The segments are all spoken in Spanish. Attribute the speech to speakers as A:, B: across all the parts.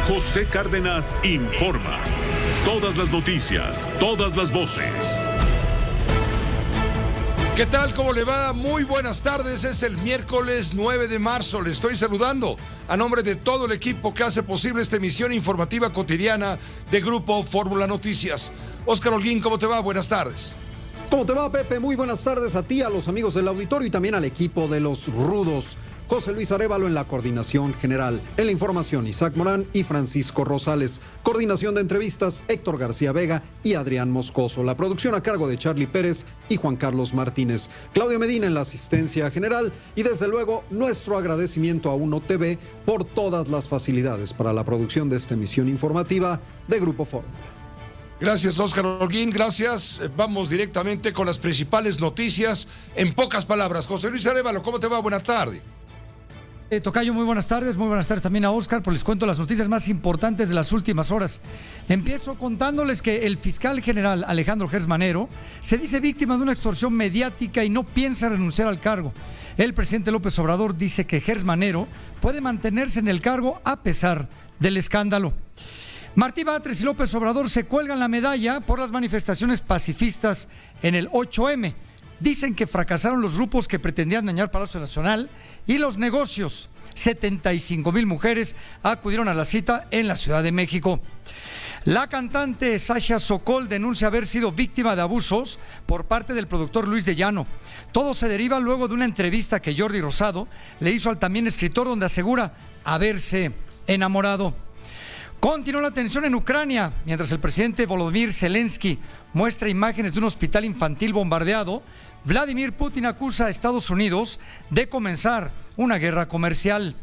A: José Cárdenas informa. Todas las noticias, todas las voces.
B: ¿Qué tal? ¿Cómo le va? Muy buenas tardes. Es el miércoles 9 de marzo. Le estoy saludando a nombre de todo el equipo que hace posible esta emisión informativa cotidiana de Grupo Fórmula Noticias. Óscar Holguín, ¿cómo te va? Buenas tardes.
C: ¿Cómo te va, Pepe? Muy buenas tardes a ti, a los amigos del auditorio y también al equipo de Los Rudos. José Luis Arévalo en la coordinación general. En la información, Isaac Morán y Francisco Rosales. Coordinación de entrevistas, Héctor García Vega y Adrián Moscoso. La producción a cargo de Charlie Pérez y Juan Carlos Martínez. Claudio Medina en la asistencia general. Y desde luego, nuestro agradecimiento a Uno TV por todas las facilidades para la producción de esta emisión informativa de Grupo Fórmula.
B: Gracias, Óscar Holguín, gracias. Vamos directamente con las principales noticias. En pocas palabras, José Luis Arévalo, ¿cómo te va? Buenas tardes.
D: Tocayo, muy buenas tardes también a Óscar, pues les cuento las noticias más importantes de las últimas horas. Empiezo contándoles que el fiscal general Alejandro Gertz Manero se dice víctima de una extorsión mediática y no piensa renunciar al cargo. El presidente López Obrador dice que Gertz Manero puede mantenerse en el cargo a pesar del escándalo. Martí Batres y López Obrador se cuelgan la medalla por las manifestaciones pacifistas en el 8M. Dicen que fracasaron los grupos que pretendían dañar Palacio Nacional y los negocios. 75,000 mujeres acudieron a la cita en la Ciudad de México. La cantante Sasha Sokol denuncia haber sido víctima de abusos por parte del productor Luis de Llano. Todo se deriva luego de una entrevista que Jordi Rosado le hizo al también escritor, donde asegura haberse enamorado. Continúa la tensión en Ucrania, mientras el presidente Volodymyr Zelensky muestra imágenes de un hospital infantil bombardeado. Vladimir Putin acusa a Estados Unidos de comenzar una guerra comercial.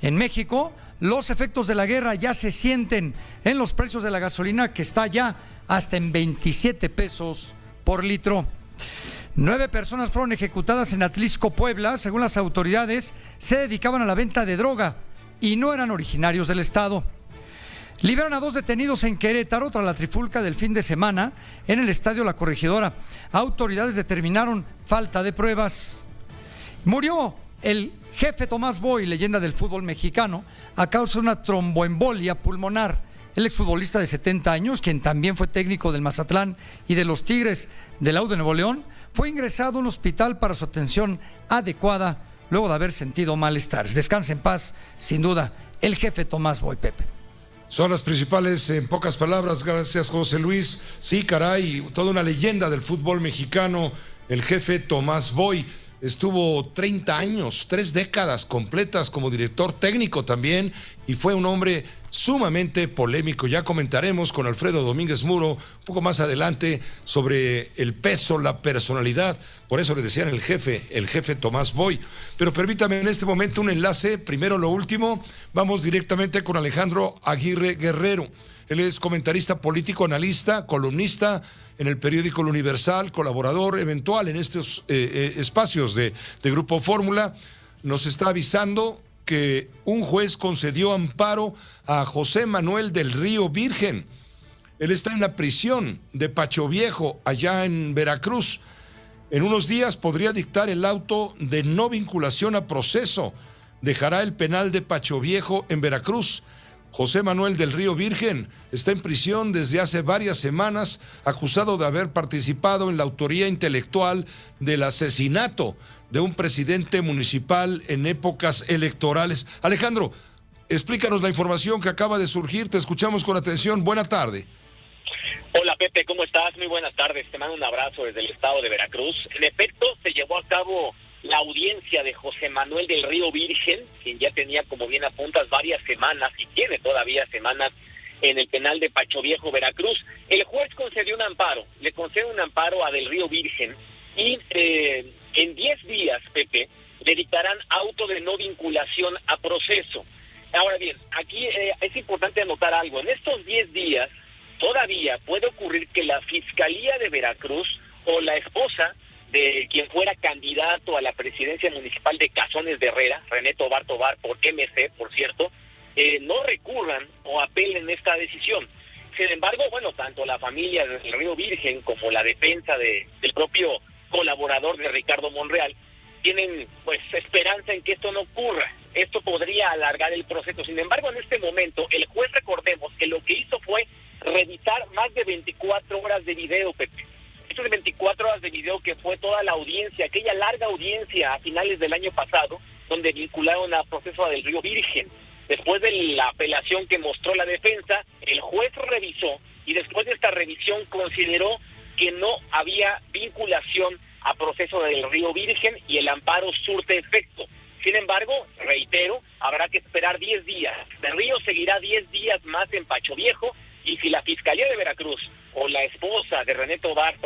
D: En México, los efectos de la guerra ya se sienten en los precios de la gasolina, que está ya hasta en 27 pesos por litro. 9 personas fueron ejecutadas en Atlisco, Puebla. Según las autoridades, se dedicaban a la venta de droga y no eran originarios del estado. Liberan a 2 detenidos en Querétaro tras la trifulca del fin de semana en el Estadio La Corregidora. Autoridades determinaron falta de pruebas. Murió el jefe Tomás Boy, leyenda del fútbol mexicano, a causa de una tromboembolia pulmonar. El exfutbolista de 70 años, quien también fue técnico del Mazatlán y de los Tigres del Aude Nuevo León, fue ingresado a un hospital para su atención adecuada luego de haber sentido malestares. Descanse en paz, sin duda, el jefe Tomás Boy, Pepe.
B: Son las principales, en pocas palabras. Gracias, José Luis. Sí, caray, toda una leyenda del fútbol mexicano, el jefe Tomás Boy. Estuvo 30 años, 3 décadas completas como director técnico también, y fue un hombre sumamente polémico. Ya comentaremos con Alfredo Domínguez Muro un poco más adelante sobre el peso, la personalidad. Por eso le decían el jefe Tomás Boy. Pero permítame en este momento un enlace. Primero lo último, vamos directamente con Alejandro Aguirre Guerrero. Él es comentarista político, analista, columnista en el periódico El Universal, colaborador eventual en estos espacios de Grupo Fórmula. Nos está avisando que un juez concedió amparo a José Manuel del Río Virgen. Él está en la prisión de Pacho Viejo, allá en Veracruz. En unos días podría dictar el auto de no vinculación a proceso. Dejará el penal de Pacho Viejo en Veracruz. José Manuel del Río Virgen está en prisión desde hace varias semanas, acusado de haber participado en la autoría intelectual del asesinato de un presidente municipal en épocas electorales. Alejandro, explícanos la información que acaba de surgir. Te escuchamos con atención. Buena tarde.
E: Hola, Pepe, ¿cómo estás? Muy buenas tardes. Te mando un abrazo desde el estado de Veracruz. En efecto, se llevó a cabo la audiencia de José Manuel del Río Virgen, quien ya tenía, como bien apuntas, varias semanas y tiene todavía semanas en el penal de Pacho Viejo, Veracruz. El juez concedió un amparo, le concede un amparo a del Río Virgen y en 10 días, Pepe, le dictarán auto de no vinculación a proceso. Ahora bien, aquí es importante anotar algo. En estos 10 días todavía puede ocurrir que la Fiscalía de Veracruz o la esposa de quien fuera candidato a la presidencia municipal de Cazones de Herrera, René Tobar por MC, por cierto, no recurran o apelen esta decisión. Sin embargo, bueno, tanto la familia del Río Virgen como la defensa del propio colaborador de Ricardo Monreal tienen pues esperanza en que esto no ocurra. esto podría alargar el proceso. Sin embargo, en este momento, el juez, recordemos que lo que hizo fue revisar más de 24 horas de video, Pepe. Estas 24 horas de video que fue toda la audiencia, aquella larga audiencia a finales del año pasado, donde vincularon a Proceso del Río Virgen. Después de la apelación que mostró la defensa, el juez revisó y después de esta revisión consideró que no había vinculación a Proceso del Río Virgen y el amparo surte efecto. Sin embargo, reitero, habrá que esperar 10 días. El Río seguirá 10 días más en Pacho Viejo, y si la Fiscalía de Veracruz o la esposa de René Tobar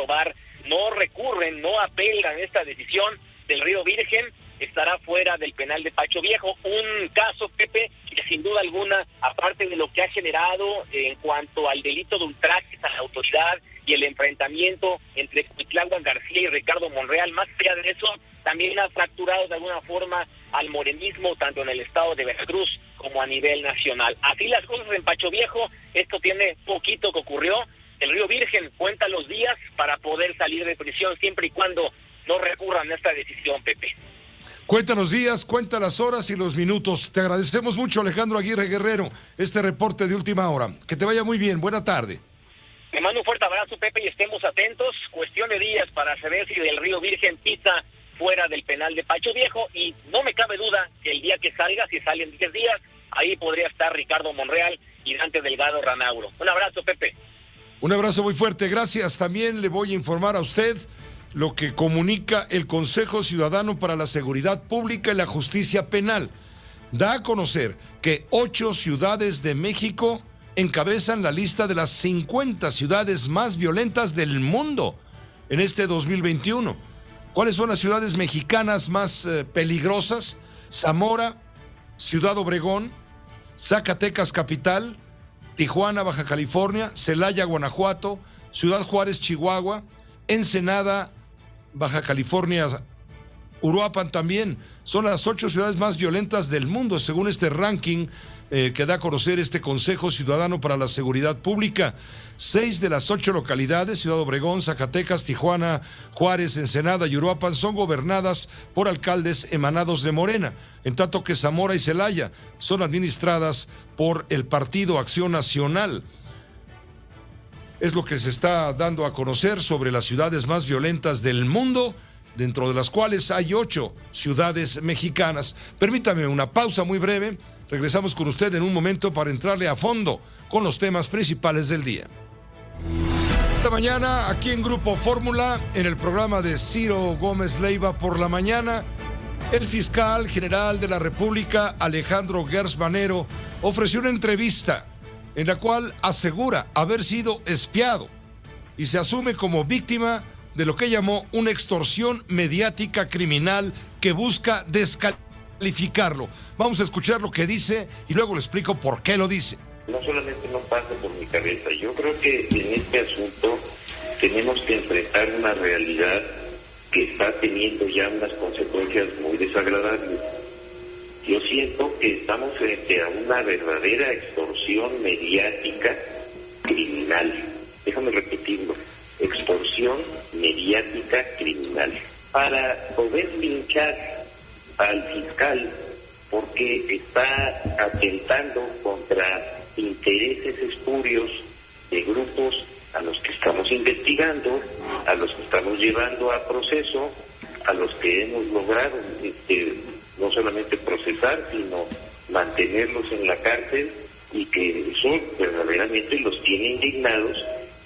E: no recurren, no apelan esta decisión del Río Virgen, estará fuera del penal de Pacho Viejo. Un caso, Pepe, que sin duda alguna, aparte de lo que ha generado en cuanto al delito de ultrajes a la autoridad y el enfrentamiento entre Cuitláhuac García y Ricardo Monreal, más allá de eso, también ha fracturado de alguna forma al morenismo, tanto en el estado de Veracruz como a nivel nacional. Así las cosas en Pacho Viejo, esto tiene poquito que ocurrió. El Río Virgen cuenta los días para poder salir de prisión siempre y cuando no recurran a esta decisión, Pepe.
B: Cuenta los días, cuenta las horas y los minutos. Te agradecemos mucho, Alejandro Aguirre Guerrero, este reporte de última hora. Que te vaya muy bien, buena tarde.
E: Te mando un fuerte abrazo, Pepe, y estemos atentos. Cuestión de días para saber si el Río Virgen pisa fuera del penal de Pacho Viejo, y no me cabe duda que el día que salga, si salen 10 días, ahí podría estar Ricardo Monreal y Dante Delgado Ranauro. Un abrazo, Pepe.
B: Un abrazo muy fuerte, gracias. También le voy a informar a usted lo que comunica el Consejo Ciudadano para la Seguridad Pública y la Justicia Penal. Da a conocer que 8 ciudades de México encabezan la lista de las 50 ciudades más violentas del mundo en este 2021. ¿Cuáles son las ciudades mexicanas más peligrosas? Zamora, Ciudad Obregón, Zacatecas capital, Tijuana, Baja California, Celaya, Guanajuato, Ciudad Juárez, Chihuahua, Ensenada, Baja California, Uruapan también. Son las 8 ciudades más violentas del mundo, según este ranking que da a conocer este Consejo Ciudadano para la Seguridad Pública. 6 de las 8 localidades, Ciudad Obregón, Zacatecas, Tijuana, Juárez, Ensenada y Uruapan, son gobernadas por alcaldes emanados de Morena, en tanto que Zamora y Celaya son administradas por el Partido Acción Nacional. Es lo que se está dando a conocer sobre las ciudades más violentas del mundo, dentro de las cuales hay 8 ciudades mexicanas. Permítame una pausa muy breve. Regresamos con usted en un momento para entrarle a fondo con los temas principales del día. Esta mañana, aquí en Grupo Fórmula, en el programa de Ciro Gómez Leiva por la mañana, el fiscal general de la República, Alejandro Gertz Manero, ofreció una entrevista en la cual asegura haber sido espiado y se asume como víctima de lo que llamó una extorsión mediática criminal que busca descalificarlo. Vamos a escuchar lo que dice y luego le explico por qué lo dice.
F: No solamente no pasa por mi cabeza, yo creo que en este asunto tenemos que enfrentar una realidad que está teniendo ya unas consecuencias muy desagradables. Yo siento que estamos frente a una verdadera extorsión mediática criminal. Déjame repetirlo. Extorsión mediática criminal. Para poder linchar al fiscal porque está atentando contra intereses espurios de grupos a los que estamos investigando, a los que estamos llevando a proceso, a los que hemos logrado no solamente procesar, sino mantenerlos en la cárcel, y que eso verdaderamente los tiene indignados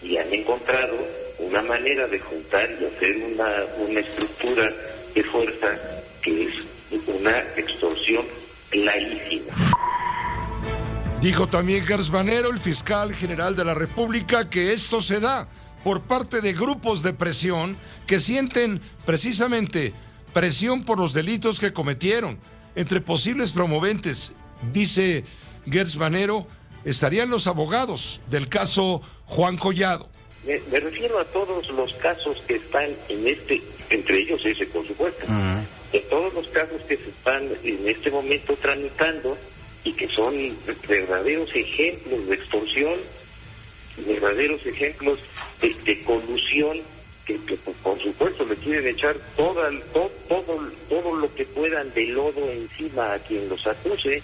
F: y han encontrado una manera de juntar y hacer una estructura de fuerza que es una extorsión clarísima.
B: Dijo también Gertz Manero, el fiscal general de la República, que esto se da por parte de grupos de presión que sienten precisamente presión por los delitos que cometieron. Entre posibles promoventes, dice Gertz Manero, estarían los abogados del caso Juan Collado.
F: Me refiero a todos los casos que están entre ellos ese, por supuesto, de todos los casos que se están en este momento tramitando y que son verdaderos ejemplos de extorsión, verdaderos ejemplos de colusión por supuesto le quieren echar todo lo que puedan de lodo encima a quien los acuse,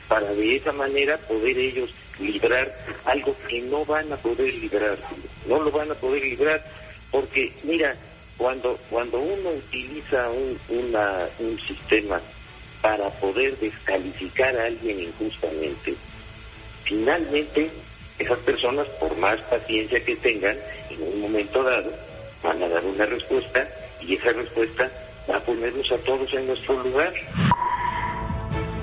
F: para de esa manera poder ellos librar algo que no van a poder librar, no lo van a poder librar, porque mira, cuando uno utiliza un sistema para poder descalificar a alguien injustamente, finalmente esas personas, por más paciencia que tengan, en un momento dado van a dar una respuesta, y esa respuesta va a ponernos a todos en nuestro lugar.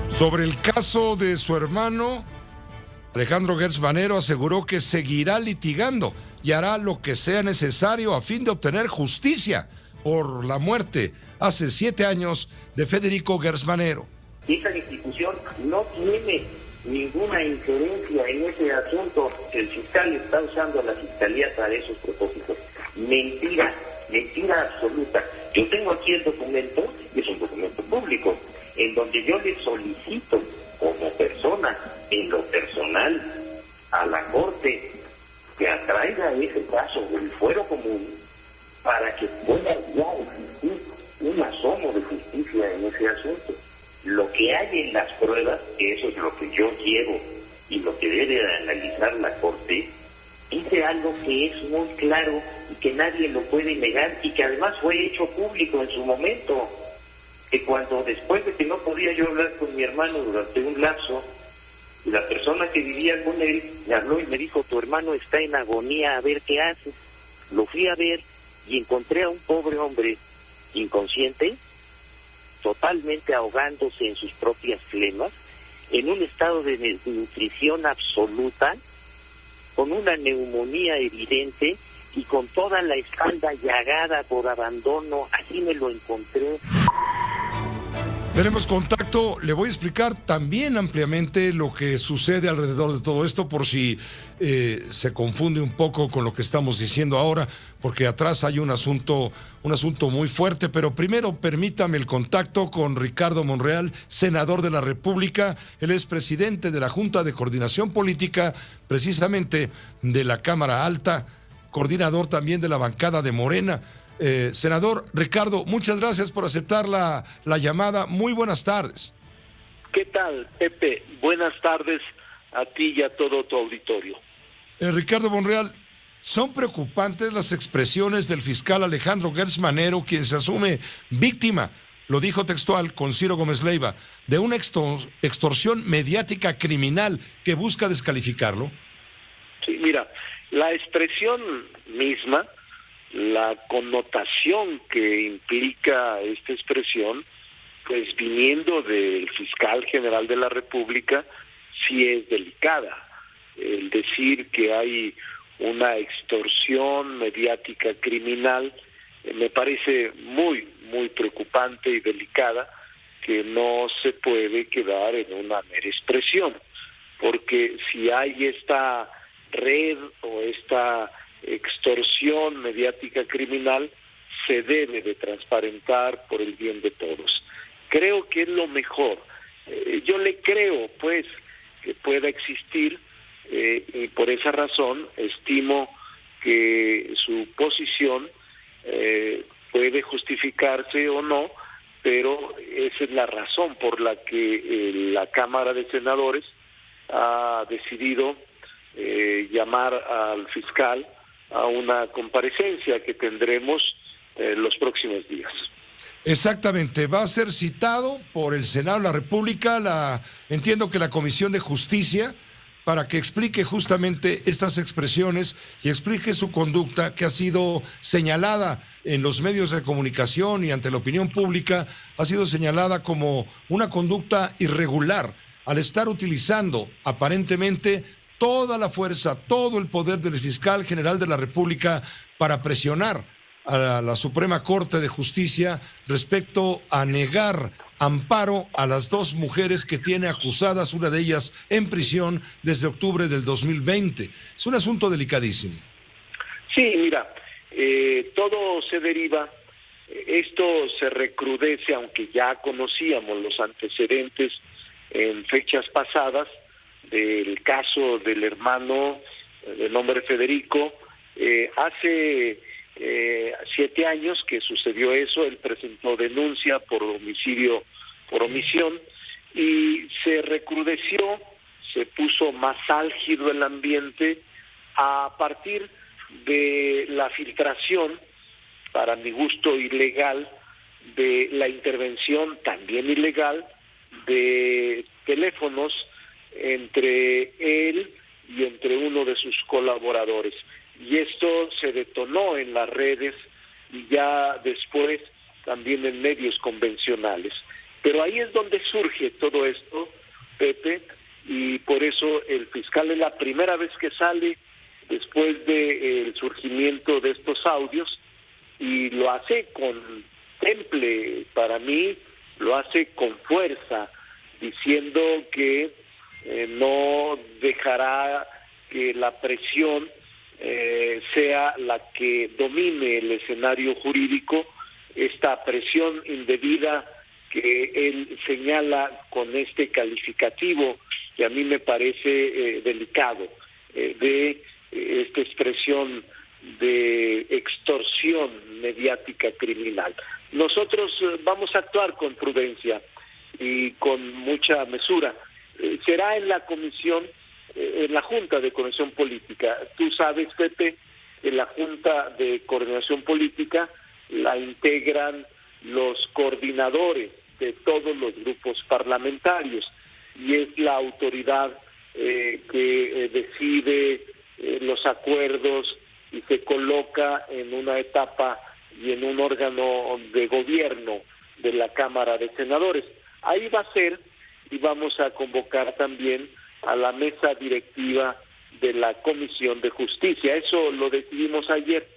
B: Sobre el caso de su hermano, Alejandro Gertz Manero aseguró que seguirá litigando y hará lo que sea necesario a fin de obtener justicia por la muerte hace 7 años de Federico Gertz Manero.
F: Esa institución no tiene ninguna injerencia en ese asunto. El fiscal está usando a la fiscalía para esos propósitos. Mentira absoluta. Yo tengo aquí el documento, y es un documento público, en donde yo le solicito como persona, en lo personal, a la Corte que atraiga ese caso del fuero común para que pueda ya existir un asomo de justicia en ese asunto. Lo que hay en las pruebas, eso es lo que yo quiero, y lo que debe de analizar la Corte, dice algo que es muy claro y que nadie lo puede negar, y que además fue hecho público en su momento, que cuando después de que no podía yo hablar con mi hermano durante un lapso, la persona que vivía con él me habló y me dijo: tu hermano está en agonía, a ver qué hace. Lo fui a ver y encontré a un pobre hombre inconsciente, totalmente ahogándose en sus propias flemas, en un estado de desnutrición absoluta, con una neumonía evidente y con toda la espalda llagada por abandono. Así me lo encontré.
B: Tenemos contacto, le voy a explicar también ampliamente lo que sucede alrededor de todo esto, por si se confunde un poco con lo que estamos diciendo ahora, porque atrás hay un asunto muy fuerte. Pero primero permítame el contacto con Ricardo Monreal, senador de la República. Él es presidente de la Junta de Coordinación Política, precisamente de la Cámara Alta, coordinador también de la bancada de Morena. Senador Ricardo, muchas gracias por aceptar la llamada. Muy buenas tardes.
G: ¿Qué tal, Pepe? Buenas tardes a ti y a todo tu auditorio.
B: Ricardo Monreal, son preocupantes las expresiones del fiscal Alejandro Gertz Manero, quien se asume víctima, lo dijo textual con Ciro Gómez Leiva, de una extorsión mediática criminal que busca descalificarlo.
G: Sí, mira, la expresión misma, la connotación que implica esta expresión, pues viniendo del fiscal general de la República, sí es delicada. El decir que hay una extorsión mediática criminal me parece muy, muy preocupante y delicada, que no se puede quedar en una mera expresión, porque si hay esta red o esta extorsión mediática criminal, se debe de transparentar por el bien de todos. Creo que es lo mejor. Yo le creo, pues, que pueda existir, y por esa razón estimo que su posición puede justificarse o no, pero esa es la razón por la que la Cámara de Senadores ha decidido llamar al fiscal a una comparecencia que tendremos los próximos días.
B: Exactamente, va a ser citado por el Senado de la República, entiendo que la Comisión de Justicia, para que explique justamente estas expresiones y explique su conducta, que ha sido señalada en los medios de comunicación y ante la opinión pública, ha sido señalada como una conducta irregular, al estar utilizando aparentemente toda la fuerza, todo el poder del fiscal general de la República para presionar a la Suprema Corte de Justicia respecto a negar amparo a las 2 mujeres que tiene acusadas, una de ellas en prisión desde octubre del 2020. Es un asunto delicadísimo.
G: Sí, mira, todo se deriva, esto se recrudece, aunque ya conocíamos los antecedentes en fechas pasadas del caso del hermano de nombre Federico. Hace 7 años que sucedió eso. Él presentó denuncia por homicidio por omisión y se recrudeció, se puso más álgido el ambiente a partir de la filtración, para mi gusto ilegal, de la intervención también ilegal de teléfonos entre él y entre uno de sus colaboradores. Y esto se detonó en las redes y ya después también en medios convencionales. Pero ahí es donde surge todo esto, Pepe, y por eso el fiscal es la primera vez que sale después del surgimiento de estos audios, y lo hace con temple, para mí lo hace con fuerza, diciendo que no dejará que la presión sea la que domine el escenario jurídico, esta presión indebida que él señala con este calificativo que a mí me parece delicado, de esta expresión de extorsión mediática criminal. Nosotros vamos a actuar con prudencia y con mucha mesura. Será en la comisión, en la Junta de Coordinación Política. Tú sabes, Pepe, que la Junta de Coordinación Política la integran los coordinadores de todos los grupos parlamentarios y es la autoridad que decide los acuerdos y se coloca en una etapa y en un órgano de gobierno de la Cámara de Senadores. Ahí va a ser, y vamos a convocar también a la mesa directiva de la Comisión de Justicia. Eso lo decidimos ayer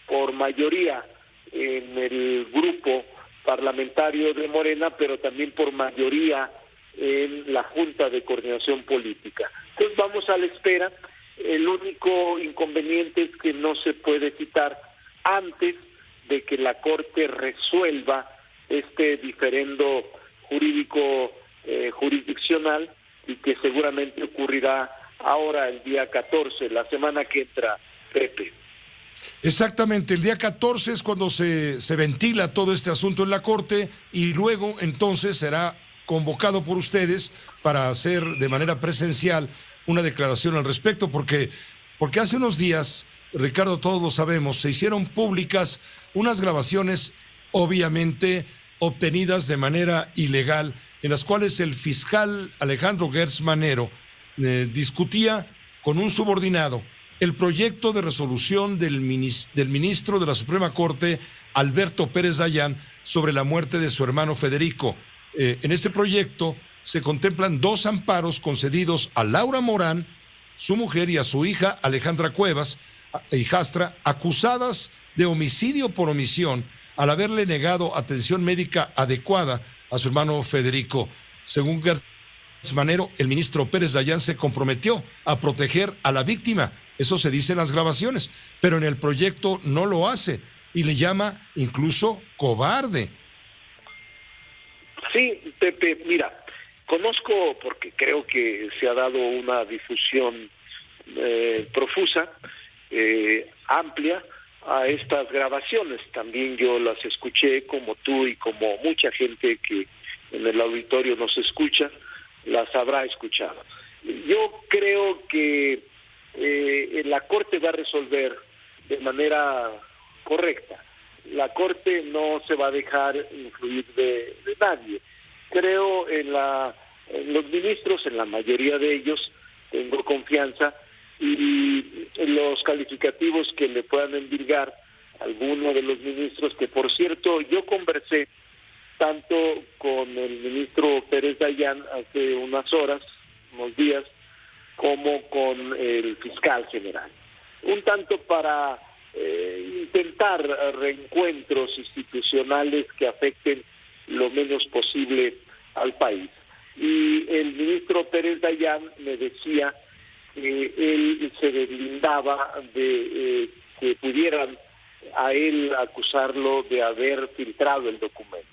G: por mayoría en el grupo parlamentario de Morena, pero también por mayoría en la Junta de Coordinación Política. Entonces vamos a la espera. El único inconveniente es que no se puede citar antes de que la Corte resuelva este diferendo jurídico jurisdiccional, y que seguramente ocurrirá ahora el día 14, la semana que entra, Pepe.
B: Exactamente, el día 14 es cuando se ventila todo este asunto en la Corte, y luego entonces será convocado por ustedes para hacer de manera presencial una declaración al respecto, porque hace unos días, Ricardo, todos lo sabemos, se hicieron públicas unas grabaciones obviamente obtenidas de manera ilegal, en las cuales el fiscal Alejandro Gertz Manero discutía con un subordinado el proyecto de resolución del ministro de la Suprema Corte, Alberto Pérez Dayán, sobre la muerte de su hermano Federico. En este proyecto se contemplan 2 amparos concedidos a Laura Morán, su mujer, y a su hija Alejandra Cuevas, hijastra, acusadas de homicidio por omisión al haberle negado atención médica adecuada a su hermano Federico. Según Gertz Manero, el ministro Pérez Dayán se comprometió a proteger a la víctima. Eso se dice en las grabaciones, pero en el proyecto no lo hace y le llama incluso cobarde.
G: Sí, Pepe, mira, conozco, porque creo que se ha dado una difusión profusa, amplia, a estas grabaciones. También yo las escuché, como tú y como mucha gente que en el auditorio nos escucha, las habrá escuchado. Yo creo que la Corte va a resolver de manera correcta. La Corte no se va a dejar influir de nadie. Creo en los ministros, en la mayoría de ellos, tengo confianza, y los calificativos que le puedan endilgar a alguno de los ministros, que por cierto yo conversé tanto con el ministro Pérez Dayán hace unas horas, unos días, como con el fiscal general. Un tanto para intentar reencuentros institucionales que afecten lo menos posible al país. Y el ministro Pérez Dayán me decía que él se deslindaba de que pudieran a él acusarlo de haber filtrado el documento,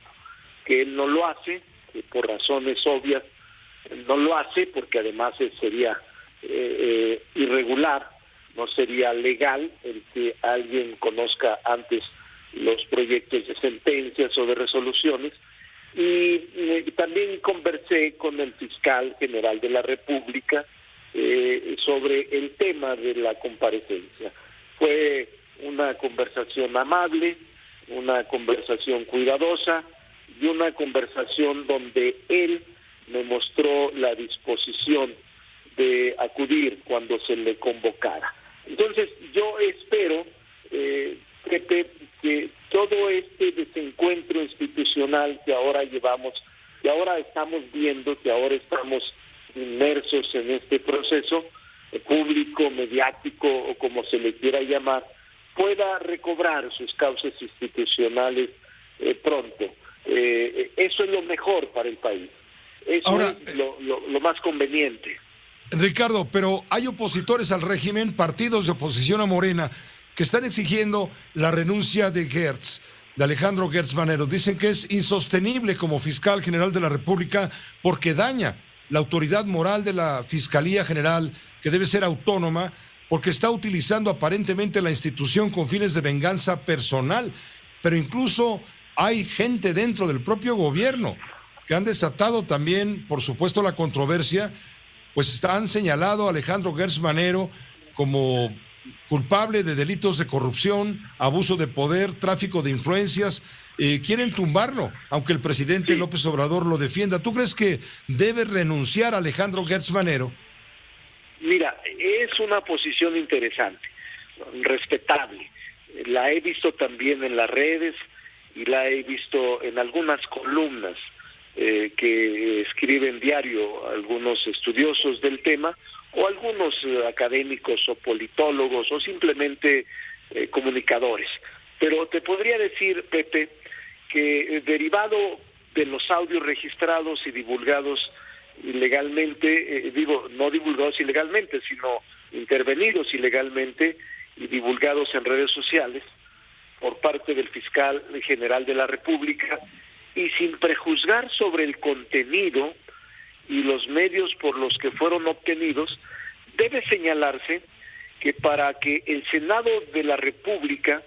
G: que él no lo hace, que por razones obvias no lo hace, porque además sería irregular, no sería legal el que alguien conozca antes los proyectos de sentencias o de resoluciones. Y también conversé con el fiscal general de la República sobre el tema de la comparecencia. Fue una conversación amable, una conversación cuidadosa y una conversación donde él me mostró la disposición de acudir cuando se le convocara. Entonces yo espero, Pepe, que todo este desencuentro institucional que ahora llevamos, que ahora estamos viendo, que ahora estamos inmersos en este proceso público, mediático o como se le quiera llamar, pueda recobrar sus causas institucionales pronto. Eso es lo mejor para el país. Eso
B: ahora,
G: es lo más conveniente.
B: Ricardo, pero hay opositores al régimen, partidos de oposición a Morena, que están exigiendo la renuncia de Alejandro Gertz Manero. Dicen que es insostenible como fiscal general de la República porque daña la autoridad moral de la Fiscalía General, que debe ser autónoma, porque está utilizando aparentemente la institución con fines de venganza personal. Pero incluso hay gente dentro del propio gobierno que han desatado también, por supuesto, la controversia, pues han señalado a Alejandro Gertz Manero como culpable de delitos de corrupción, abuso de poder, tráfico de influencias. Quieren tumbarlo, aunque el presidente López Obrador lo defienda. ¿Tú crees que debe renunciar Alejandro Gertz Manero?
G: Mira, es una posición interesante, respetable. La he visto también en las redes y la he visto en algunas columnas que escriben diario algunos estudiosos del tema o algunos académicos o politólogos o simplemente comunicadores. Pero te podría decir, Pepe, que derivado de los audios registrados y divulgados ilegalmente, no divulgados ilegalmente, sino intervenidos ilegalmente y divulgados en redes sociales por parte del fiscal general de la República, y sin prejuzgar sobre el contenido y los medios por los que fueron obtenidos, debe señalarse que para que el Senado de la República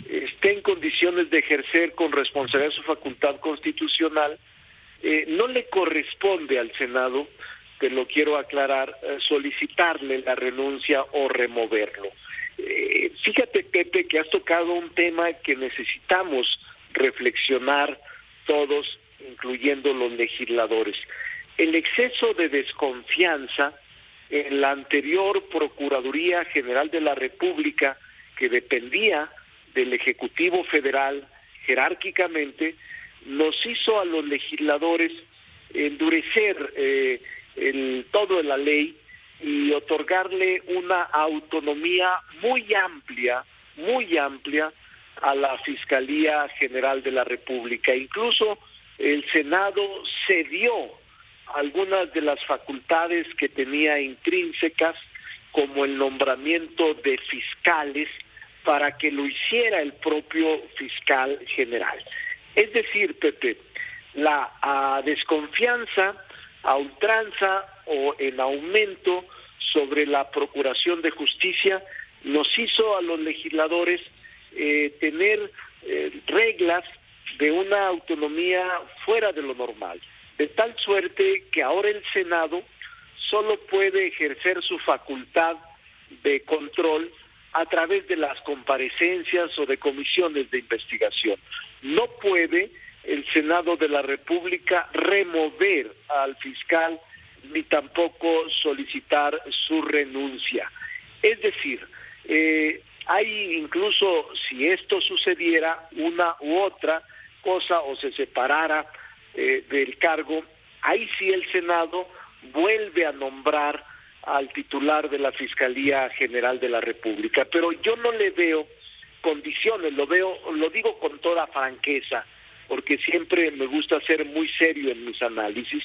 G: esté en condiciones de ejercer con responsabilidad su facultad constitucional, no le corresponde al Senado, te lo quiero aclarar, solicitarle la renuncia o removerlo. Fíjate, Pepe, que has tocado un tema que necesitamos reflexionar todos, incluyendo los legisladores. El exceso de desconfianza en la anterior Procuraduría General de la República, que dependía del Ejecutivo Federal jerárquicamente, nos hizo a los legisladores endurecer toda la ley y otorgarle una autonomía muy amplia a la Fiscalía General de la República. Incluso el Senado cedió algunas de las facultades que tenía intrínsecas, como el nombramiento de fiscales, para que lo hiciera el propio fiscal general. Es decir, Pepe, la desconfianza a ultranza o en aumento sobre la Procuración de Justicia nos hizo a los legisladores tener reglas de una autonomía fuera de lo normal, de tal suerte que ahora el Senado solo puede ejercer su facultad de control a través de las comparecencias o de comisiones de investigación. No puede el Senado de la República remover al fiscal ni tampoco solicitar su renuncia. Es decir, hay incluso, si esto sucediera, una u otra cosa o se separara del cargo, ahí sí el Senado vuelve a nombrar al titular de la Fiscalía General de la República. Pero yo no le veo condiciones, lo digo con toda franqueza, porque siempre me gusta ser muy serio en mis análisis,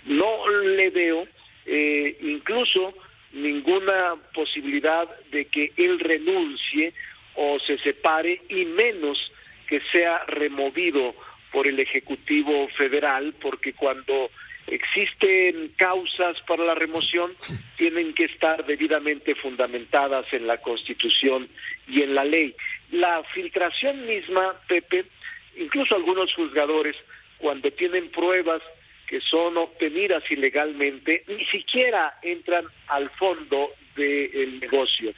G: no le veo incluso ninguna posibilidad de que él renuncie o se separe, y menos que sea removido por el Ejecutivo Federal, porque cuando existen causas para la remoción, tienen que estar debidamente fundamentadas en la Constitución y en la ley. La filtración misma, Pepe, incluso algunos juzgadores, cuando tienen pruebas que son obtenidas ilegalmente, ni siquiera entran al fondo del negocio.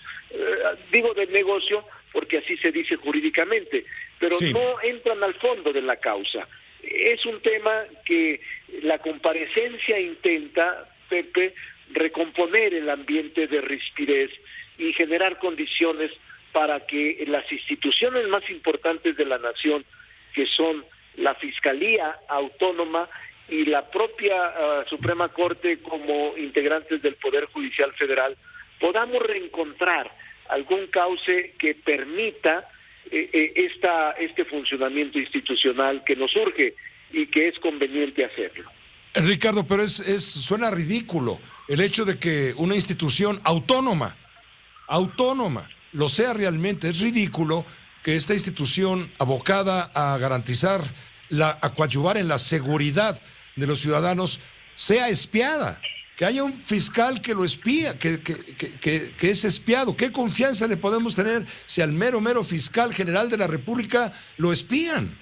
G: Digo del negocio porque así se dice jurídicamente, pero
B: sí,
G: no entran al fondo de la causa. Es un tema que la comparecencia intenta, Pepe, recomponer el ambiente de rispidez y generar condiciones para que las instituciones más importantes de la nación, que son la Fiscalía Autónoma y la propia Suprema Corte como integrantes del Poder Judicial Federal, podamos reencontrar algún cauce que permita este funcionamiento institucional que nos urge y que es conveniente hacerlo.
B: Ricardo, pero suena ridículo el hecho de que una institución autónoma, lo sea realmente. Es ridículo que esta institución abocada a garantizar, a coadyuvar en la seguridad de los ciudadanos, sea espiada. Que haya un fiscal que lo espía, que es espiado. ¿Qué confianza le podemos tener si al mero fiscal general de la República lo espían?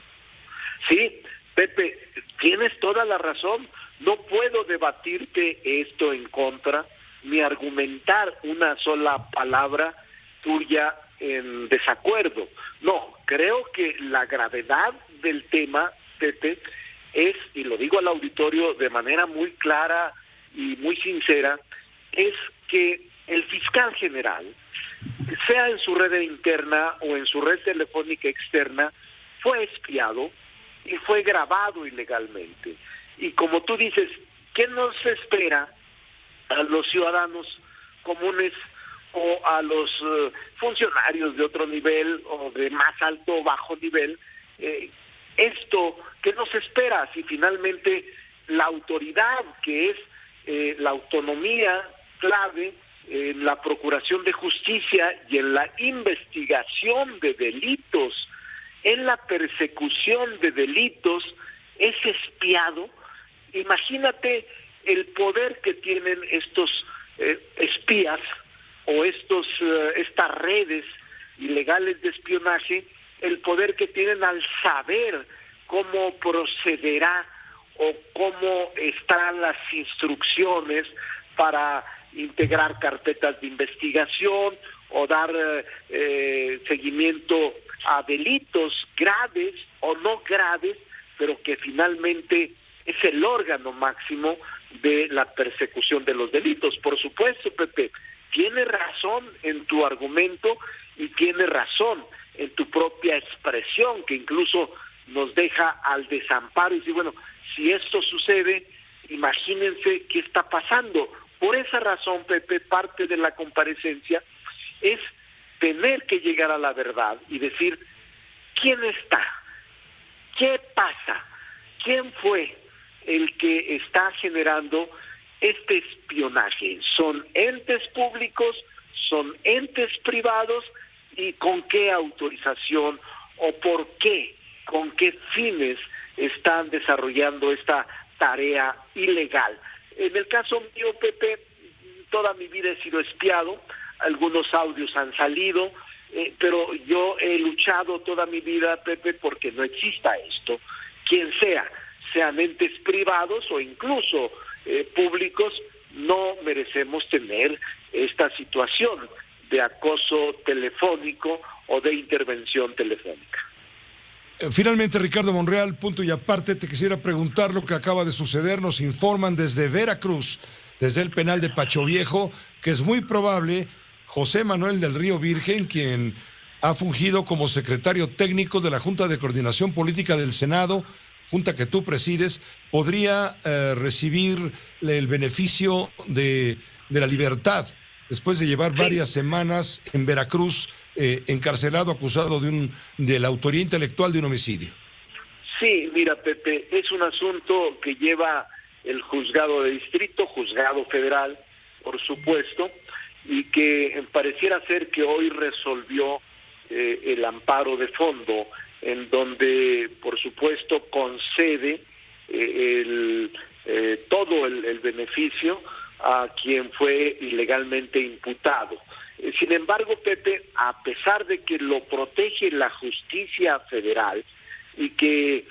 G: Sí, Pepe, tienes toda la razón. No puedo debatirte esto en contra, ni argumentar una sola palabra tuya en desacuerdo. No, creo que la gravedad del tema, Pepe, es, y lo digo al auditorio de manera muy clara y muy sincera, es que el fiscal general, sea en su red interna o en su red telefónica externa, fue espiado y fue grabado ilegalmente. Y como tú dices, ¿qué nos espera a los ciudadanos comunes o a los funcionarios de otro nivel o de más alto o bajo nivel? Esto, ¿qué nos espera si finalmente la autoridad, que es la autonomía clave en la procuración de justicia y en la investigación de delitos, en la persecución de delitos, es espiado? Imagínate el poder que tienen estos espías o estas redes ilegales de espionaje, el poder que tienen al saber cómo procederá o cómo están las instrucciones para integrar carpetas de investigación o dar seguimiento a delitos graves o no graves, pero que finalmente es el órgano máximo de la persecución de los delitos. Por supuesto, Pepe, tiene razón en tu argumento y tiene razón en tu propia expresión, que incluso nos deja al desamparo y decir, bueno, si esto sucede, imagínense qué está pasando. Por esa razón, Pepe, parte de la comparecencia es tener que llegar a la verdad y decir, ¿quién está? ¿Qué pasa? ¿Quién fue el que está generando este espionaje? ¿Son entes públicos? ¿Son entes privados? ¿Y con qué autorización o por qué? ¿Con qué fines están desarrollando esta tarea ilegal? En el caso mío, Pepe, toda mi vida he sido espiado, algunos audios han salido, pero yo he luchado toda mi vida, Pepe, porque no exista esto. Quien sea, sean entes privados o incluso públicos, no merecemos tener esta situación de acoso telefónico o de intervención telefónica.
B: Finalmente, Ricardo Monreal, punto y aparte, te quisiera preguntar lo que acaba de suceder. Nos informan desde Veracruz, desde el penal de Pacho Viejo, que es muy probable José Manuel del Río Virgen, quien ha fungido como secretario técnico de la Junta de Coordinación Política del Senado, junta que tú presides, podría recibir el beneficio de la libertad después de llevar varias semanas en Veracruz encarcelado, acusado de la autoría intelectual de un homicidio.
G: Sí, mira, Pepe, es un asunto que lleva el juzgado de distrito, juzgado federal, por supuesto, y que pareciera ser que hoy resolvió el amparo de fondo, en donde, por supuesto, concede el todo el beneficio a quien fue ilegalmente imputado. Sin embargo, Pepe, a pesar de que lo protege la justicia federal y que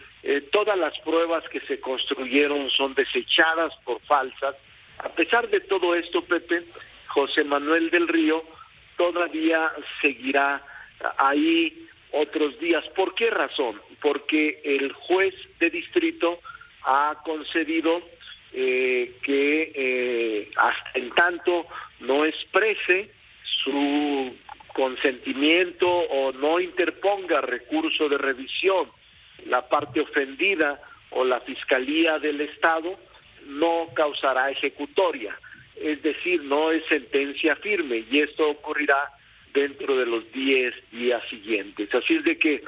G: todas las pruebas que se construyeron son desechadas por falsas, a pesar de todo esto, Pepe, José Manuel del Río todavía seguirá ahí otros días. ¿Por qué razón? Porque el juez de distrito ha concedido que hasta en tanto no exprese su consentimiento o no interponga recurso de revisión la parte ofendida o la Fiscalía del Estado, no causará ejecutoria, es decir, no es sentencia firme, y esto ocurrirá dentro de los 10 días siguientes. Así es de que,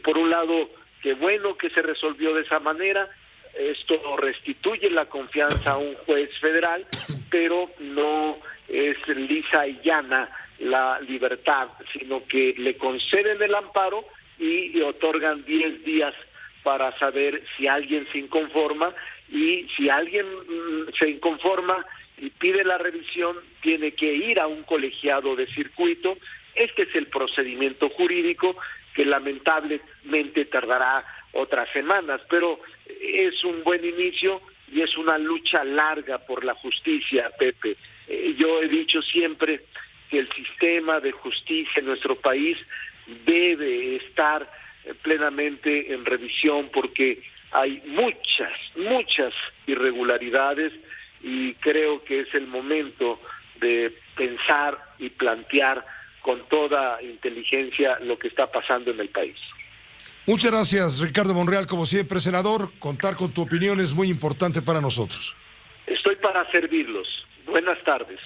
G: por un lado, qué bueno que se resolvió de esa manera. Esto restituye la confianza a un juez federal, pero no es lisa y llana la libertad, sino que le conceden el amparo y le otorgan 10 días para saber si alguien se inconforma, y si alguien se inconforma y pide la revisión, tiene que ir a un colegiado de circuito. Este es el procedimiento jurídico que lamentablemente tardará otras semanas, pero es un buen inicio y es una lucha larga por la justicia, Pepe. Yo he dicho siempre que el sistema de justicia en nuestro país debe estar plenamente en revisión porque hay muchas irregularidades, y creo que es el momento de pensar y plantear con toda inteligencia lo que está pasando en el país.
B: Muchas gracias, Ricardo Monreal, como siempre, senador. Contar con tu opinión es muy importante para nosotros.
G: Estoy para servirlos. Buenas tardes.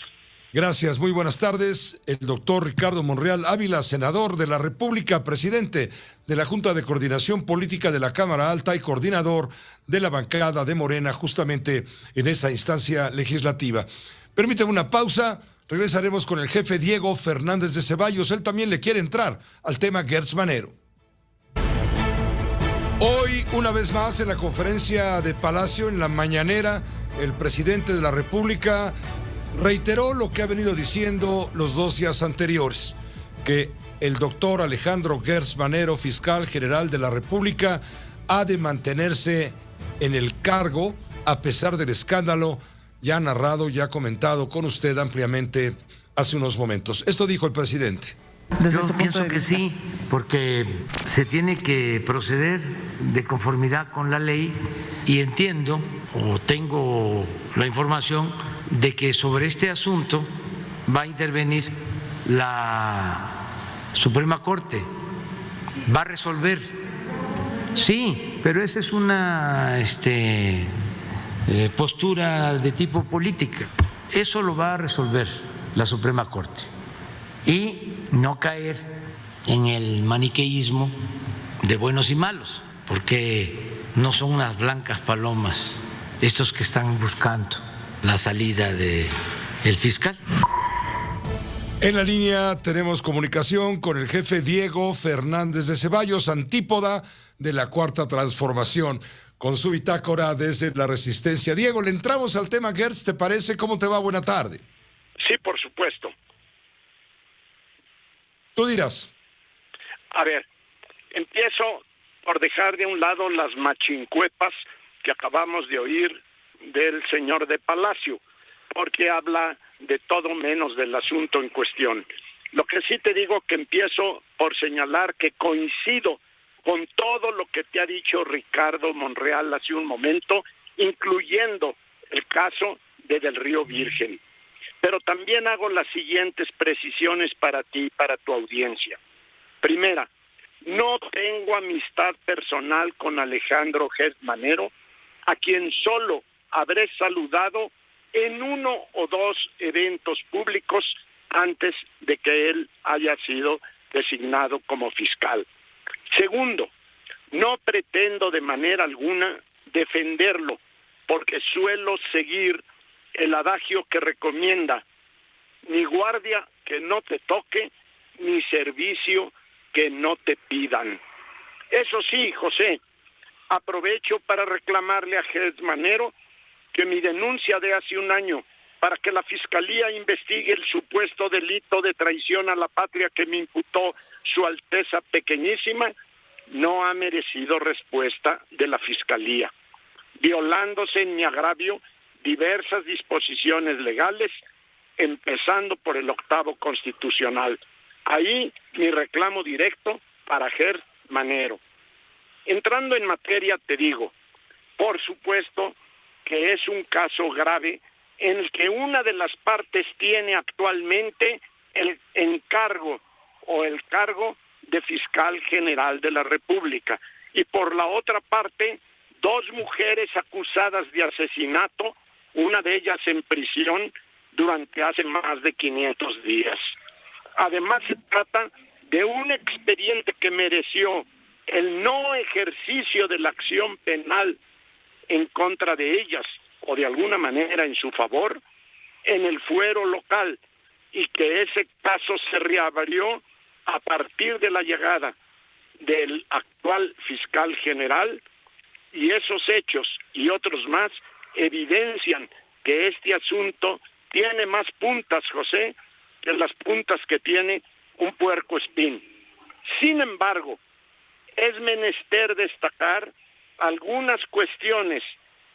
B: Gracias, muy buenas tardes. El doctor Ricardo Monreal Ávila, senador de la República, presidente de la Junta de Coordinación Política de la Cámara Alta y coordinador de la bancada de Morena, justamente en esa instancia legislativa. Permíteme una pausa, regresaremos con el jefe Diego Fernández de Ceballos. Él también le quiere entrar al tema Gertz Manero. Hoy, una vez más, en la conferencia de Palacio, en la mañanera, el presidente de la República reiteró lo que ha venido diciendo los 2 días anteriores, que el doctor Alejandro Gertz Manero, fiscal general de la República, ha de mantenerse en el cargo a pesar del escándalo ya narrado, ya comentado con usted ampliamente hace unos momentos. Esto dijo el presidente.
H: Yo pienso que sí, porque se tiene que proceder de conformidad con la ley, y entiendo o tengo la información de que sobre este asunto va a intervenir la Suprema Corte, va a resolver. Sí, pero esa es una postura de tipo política. Eso lo va a resolver la Suprema Corte, y no caer en el maniqueísmo de buenos y malos, porque no son unas blancas palomas estos que están buscando la salida del fiscal.
B: En la línea tenemos comunicación con el jefe Diego Fernández de Ceballos, antípoda de la Cuarta Transformación, con su bitácora desde la Resistencia. Diego, le entramos al tema Gertz, ¿te parece? ¿Cómo te va? Buena tarde.
I: Sí, por supuesto.
B: Tú dirás.
I: A ver, empiezo por dejar de un lado las machincuepas que acabamos de oír del señor de Palacio, porque habla de todo menos del asunto en cuestión. Lo que sí te digo, que empiezo por señalar que coincido con todo lo que te ha dicho Ricardo Monreal hace un momento, incluyendo el caso de Del Río Virgen. Pero también hago las siguientes precisiones para ti y para tu audiencia. Primera, no tengo amistad personal con Alejandro Gertz Manero, a quien solo habré saludado en 1 o 2 eventos públicos antes de que él haya sido designado como fiscal. Segundo, no pretendo de manera alguna defenderlo, porque suelo seguir el adagio que recomienda: ni guardia que no te toque, ni servicio que no te pidan. Eso sí, José, aprovecho para reclamarle a Gertz Manero que mi denuncia de hace un año para que la Fiscalía investigue el supuesto delito de traición a la patria que me imputó Su Alteza Pequeñísima, no ha merecido respuesta de la Fiscalía, violándose en mi agravio diversas disposiciones legales, empezando por el 8º constitucional. Ahí mi reclamo directo para Gers Manero. Entrando en materia, te digo, por supuesto que es un caso grave en el que una de las partes tiene actualmente el encargo o el cargo de fiscal general de la República, y por la otra parte 2 mujeres acusadas de asesinato, una de ellas en prisión durante hace más de 500 días. Además, se trata de un expediente que mereció el no ejercicio de la acción penal en contra de ellas o de alguna manera en su favor en el fuero local, y que ese caso se reabrió a partir de la llegada del actual fiscal general, y esos hechos y otros más evidencian que este asunto tiene más puntas, José, que las puntas que tiene un puercoespín. Sin embargo, es menester destacar algunas cuestiones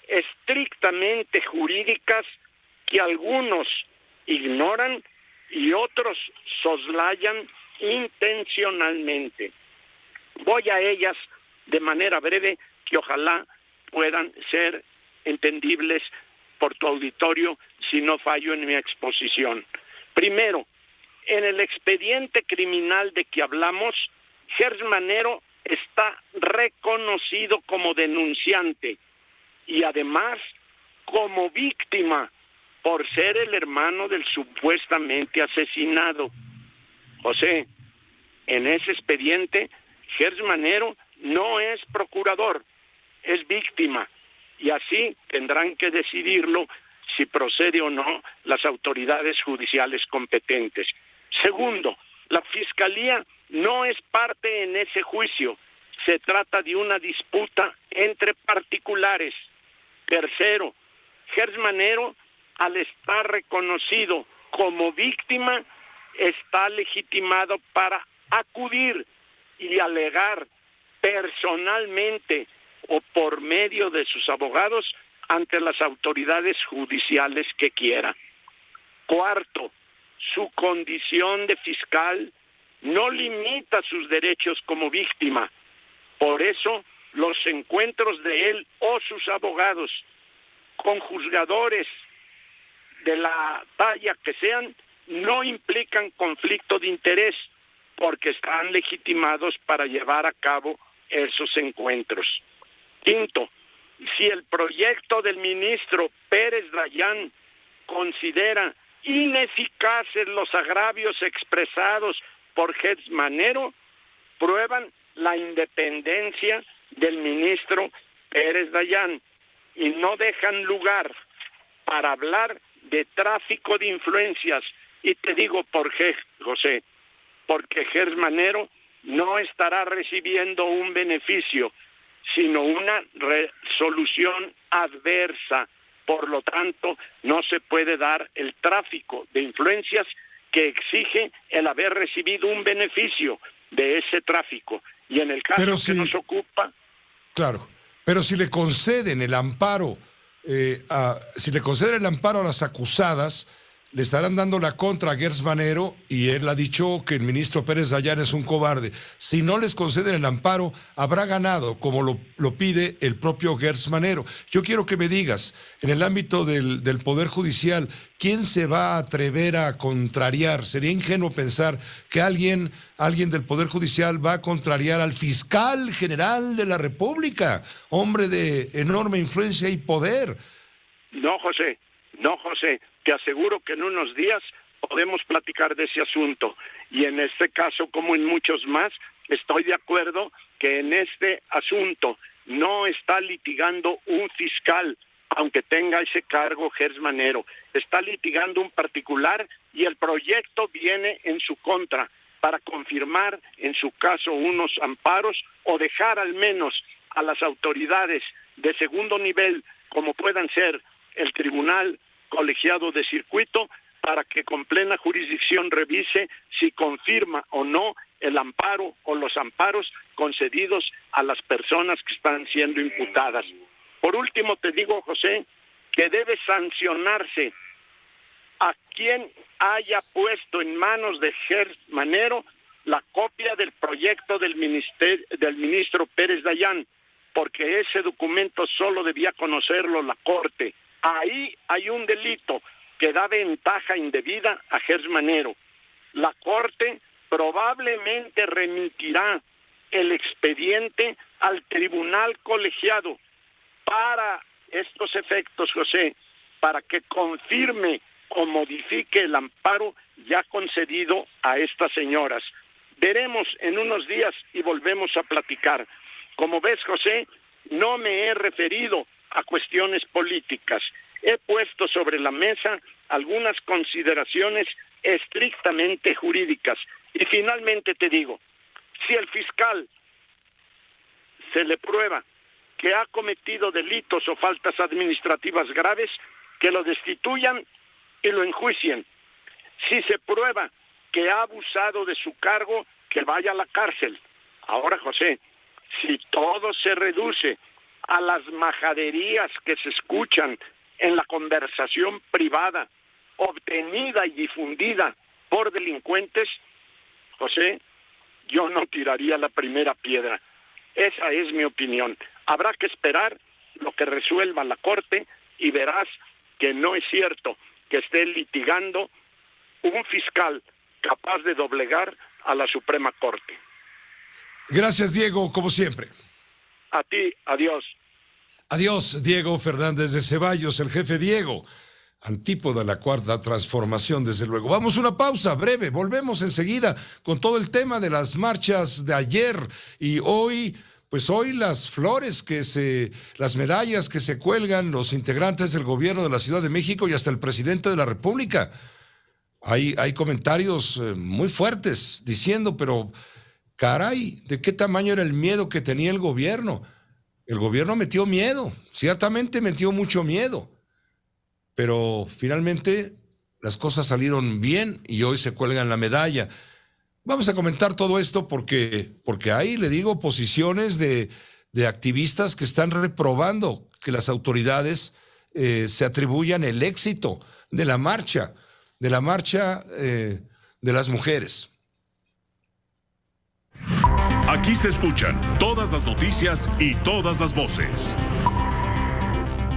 I: estrictamente jurídicas que algunos ignoran y otros soslayan intencionalmente. Voy a ellas de manera breve, que ojalá puedan ser entendibles por tu auditorio si no fallo en mi exposición. Primero, en el expediente criminal de que hablamos, Gers Manero está reconocido como denunciante y además como víctima por ser el hermano del supuestamente asesinado. José, en ese expediente, Gers Manero no es procurador, es víctima, y así tendrán que decidirlo si procede o no las autoridades judiciales competentes. Segundo, la Fiscalía no es parte en ese juicio, se trata de una disputa entre particulares. Tercero, Gers Manero, al estar reconocido como víctima, está legitimado para acudir y alegar personalmente o por medio de sus abogados ante las autoridades judiciales que quiera. Cuarto, su condición de fiscal no limita sus derechos como víctima. Por eso, los encuentros de él o sus abogados con juzgadores de la talla que sean no implican conflicto de interés, porque están legitimados para llevar a cabo esos encuentros. Quinto, si el proyecto del ministro Pérez Dayán considera ineficaces los agravios expresados por Gers Manero, prueban la independencia del ministro Pérez Dayán y no dejan lugar para hablar de tráfico de influencias. Y te digo por qué, José, porque Gers Manero no estará recibiendo un beneficio, sino una resolución adversa. Por lo tanto, no se puede dar el tráfico de influencias que exige el haber recibido un beneficio de ese tráfico. Y en el caso que nos ocupa...
B: Claro, pero si le conceden el amparo, a las acusadas, le estarán dando la contra a Gers Manero, y él ha dicho que el ministro Pérez Dayán es un cobarde. Si no les conceden el amparo, habrá ganado, como lo pide el propio Gers Manero. Yo quiero que me digas, en el ámbito del Poder Judicial, ¿quién se va a atrever a contrariar? Sería ingenuo pensar que alguien del Poder Judicial va a contrariar al fiscal general de la República, hombre de enorme influencia y poder.
I: No, José, te aseguro que en unos días podemos platicar de ese asunto. Y en este caso, como en muchos más, estoy de acuerdo que en este asunto no está litigando un fiscal, aunque tenga ese cargo Gers Manero. Está litigando un particular y el proyecto viene en su contra para confirmar, en su caso, unos amparos o dejar al menos a las autoridades de segundo nivel, como puedan ser el Tribunal Colegiado de Circuito para que con plena jurisdicción revise si confirma o no el amparo o los amparos concedidos a las personas que están siendo imputadas. Por último, te digo, José, que debe sancionarse a quien haya puesto en manos de Gers Manero la copia del proyecto del ministro Pérez Dayán, porque ese documento solo debía conocerlo la Corte. Ahí hay un delito que da ventaja indebida a Gers Manero. La Corte probablemente remitirá el expediente al Tribunal Colegiado para estos efectos, José, para que confirme o modifique el amparo ya concedido a estas señoras. Veremos en unos días y volvemos a platicar. Como ves, José, no me he referido a cuestiones políticas. He puesto sobre la mesa algunas consideraciones estrictamente jurídicas. Y finalmente te digo, si el fiscal se le prueba que ha cometido delitos o faltas administrativas graves, que lo destituyan y lo enjuicien. Si se prueba que ha abusado de su cargo, que vaya a la cárcel. Ahora, José, si todo se reduce a las majaderías que se escuchan en la conversación privada, obtenida y difundida por delincuentes, José, yo no tiraría la primera piedra. Esa es mi opinión. Habrá que esperar lo que resuelva la Corte y verás que no es cierto que esté litigando un fiscal capaz de doblegar a la Suprema Corte.
B: Gracias, Diego, como siempre.
I: A ti, adiós.
B: Adiós, Diego Fernández de Ceballos, el jefe Diego. Antípoda de la Cuarta Transformación, desde luego. Vamos a una pausa breve, volvemos enseguida con todo el tema de las marchas de ayer y hoy. Pues hoy las flores las medallas que se cuelgan los integrantes del gobierno de la Ciudad de México y hasta el presidente de la República. Hay comentarios muy fuertes diciendo, pero caray, ¿de qué tamaño era el miedo que tenía el gobierno? El gobierno metió miedo, ciertamente metió mucho miedo, pero finalmente las cosas salieron bien y hoy se cuelgan la medalla. Vamos a comentar todo esto porque hay, le digo, posiciones de activistas que están reprobando que las autoridades se atribuyan el éxito de la marcha de las mujeres.
A: Aquí se escuchan todas las noticias y todas las voces.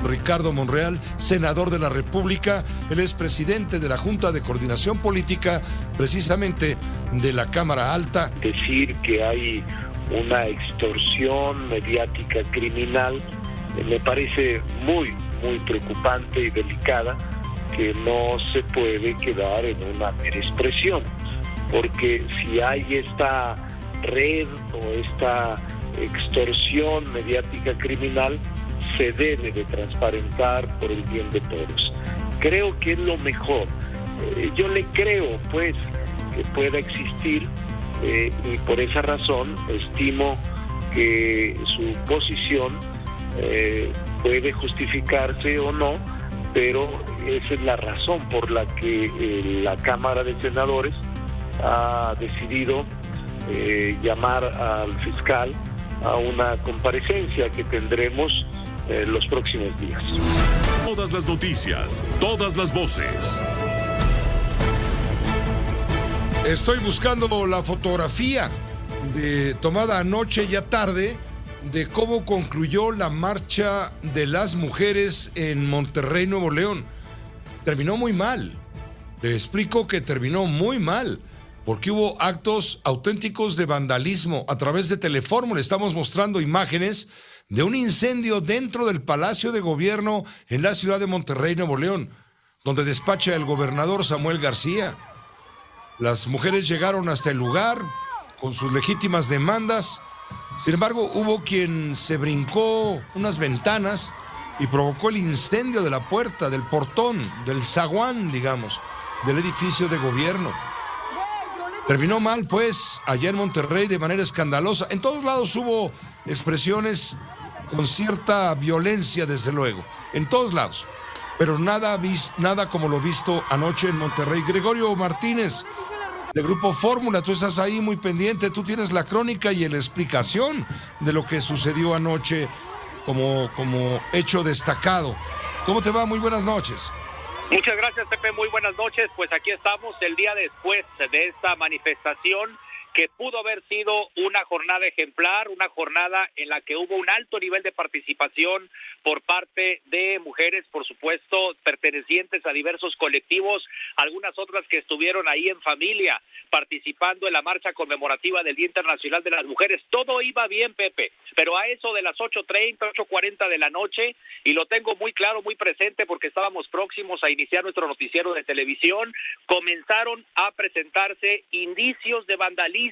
B: Ricardo Monreal, senador de la República, él es presidente de la Junta de Coordinación Política, precisamente de la Cámara Alta.
G: Decir que hay una extorsión mediática criminal me parece muy, muy preocupante y delicada, que no se puede quedar en una mera expresión, porque si hay esta red o esta extorsión mediática criminal, se debe de transparentar por el bien de todos. Creo que es lo mejor. Yo le creo, pues, que pueda existir y por esa razón estimo que su posición puede justificarse o no, pero esa es la razón por la que la Cámara de Senadores ha decidido llamar al fiscal a una comparecencia que tendremos los próximos días.
A: Todas las noticias, todas las voces.
B: Estoy buscando la fotografía tomada anoche ya tarde de cómo concluyó la marcha de las mujeres en Monterrey, Nuevo León. Terminó muy mal. Le explico que terminó muy mal, porque hubo actos auténticos de vandalismo. A través de Teleformo le estamos mostrando imágenes de un incendio dentro del Palacio de Gobierno en la ciudad de Monterrey, Nuevo León, donde despacha el gobernador Samuel García. Las mujeres llegaron hasta el lugar con sus legítimas demandas. Sin embargo, hubo quien se brincó unas ventanas y provocó el incendio de la puerta, del portón, del zaguán, digamos, del edificio de gobierno. Terminó mal, pues, allá en Monterrey de manera escandalosa. En todos lados hubo expresiones con cierta violencia, desde luego, en todos lados. pero nada como lo visto anoche en Monterrey. Gregorio Martínez, del Grupo Fórmula, tú estás ahí muy pendiente, tú tienes la crónica y la explicación de lo que sucedió anoche como hecho destacado. ¿Cómo te va? Muy buenas noches.
E: Muchas gracias, Pepe, muy buenas noches. Pues aquí estamos el día después de esta manifestación que pudo haber sido una jornada ejemplar, una jornada en la que hubo un alto nivel de participación por parte de mujeres, por supuesto, pertenecientes a diversos colectivos, algunas otras que estuvieron ahí en familia, participando en la marcha conmemorativa del Día Internacional de las Mujeres. Todo iba bien, Pepe, pero a eso de las 8:30, 8:40 de la noche, y lo tengo muy claro, muy presente, porque estábamos próximos a iniciar nuestro noticiero de televisión, comenzaron a presentarse indicios de vandalismo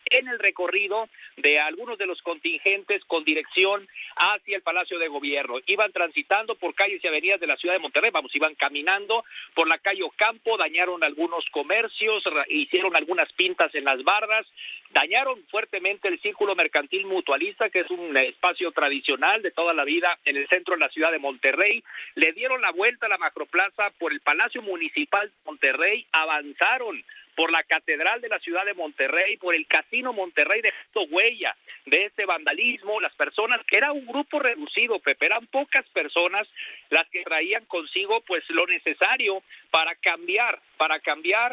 E: en el recorrido de algunos de los contingentes con dirección hacia el Palacio de Gobierno. Iban transitando por calles y avenidas de la ciudad de Monterrey, iban caminando por la calle Ocampo, dañaron algunos comercios, hicieron algunas pintas en las bardas, dañaron fuertemente el Círculo Mercantil Mutualista, que es un espacio tradicional de toda la vida en el centro de la ciudad de Monterrey, le dieron la vuelta a la macroplaza por el Palacio Municipal de Monterrey, avanzaron por la Catedral de la ciudad de Monterrey, por el Casino Monterrey, dejando huella de este vandalismo. Las personas, que era un grupo reducido, Pepe, eran pocas personas las que traían consigo pues lo necesario para cambiar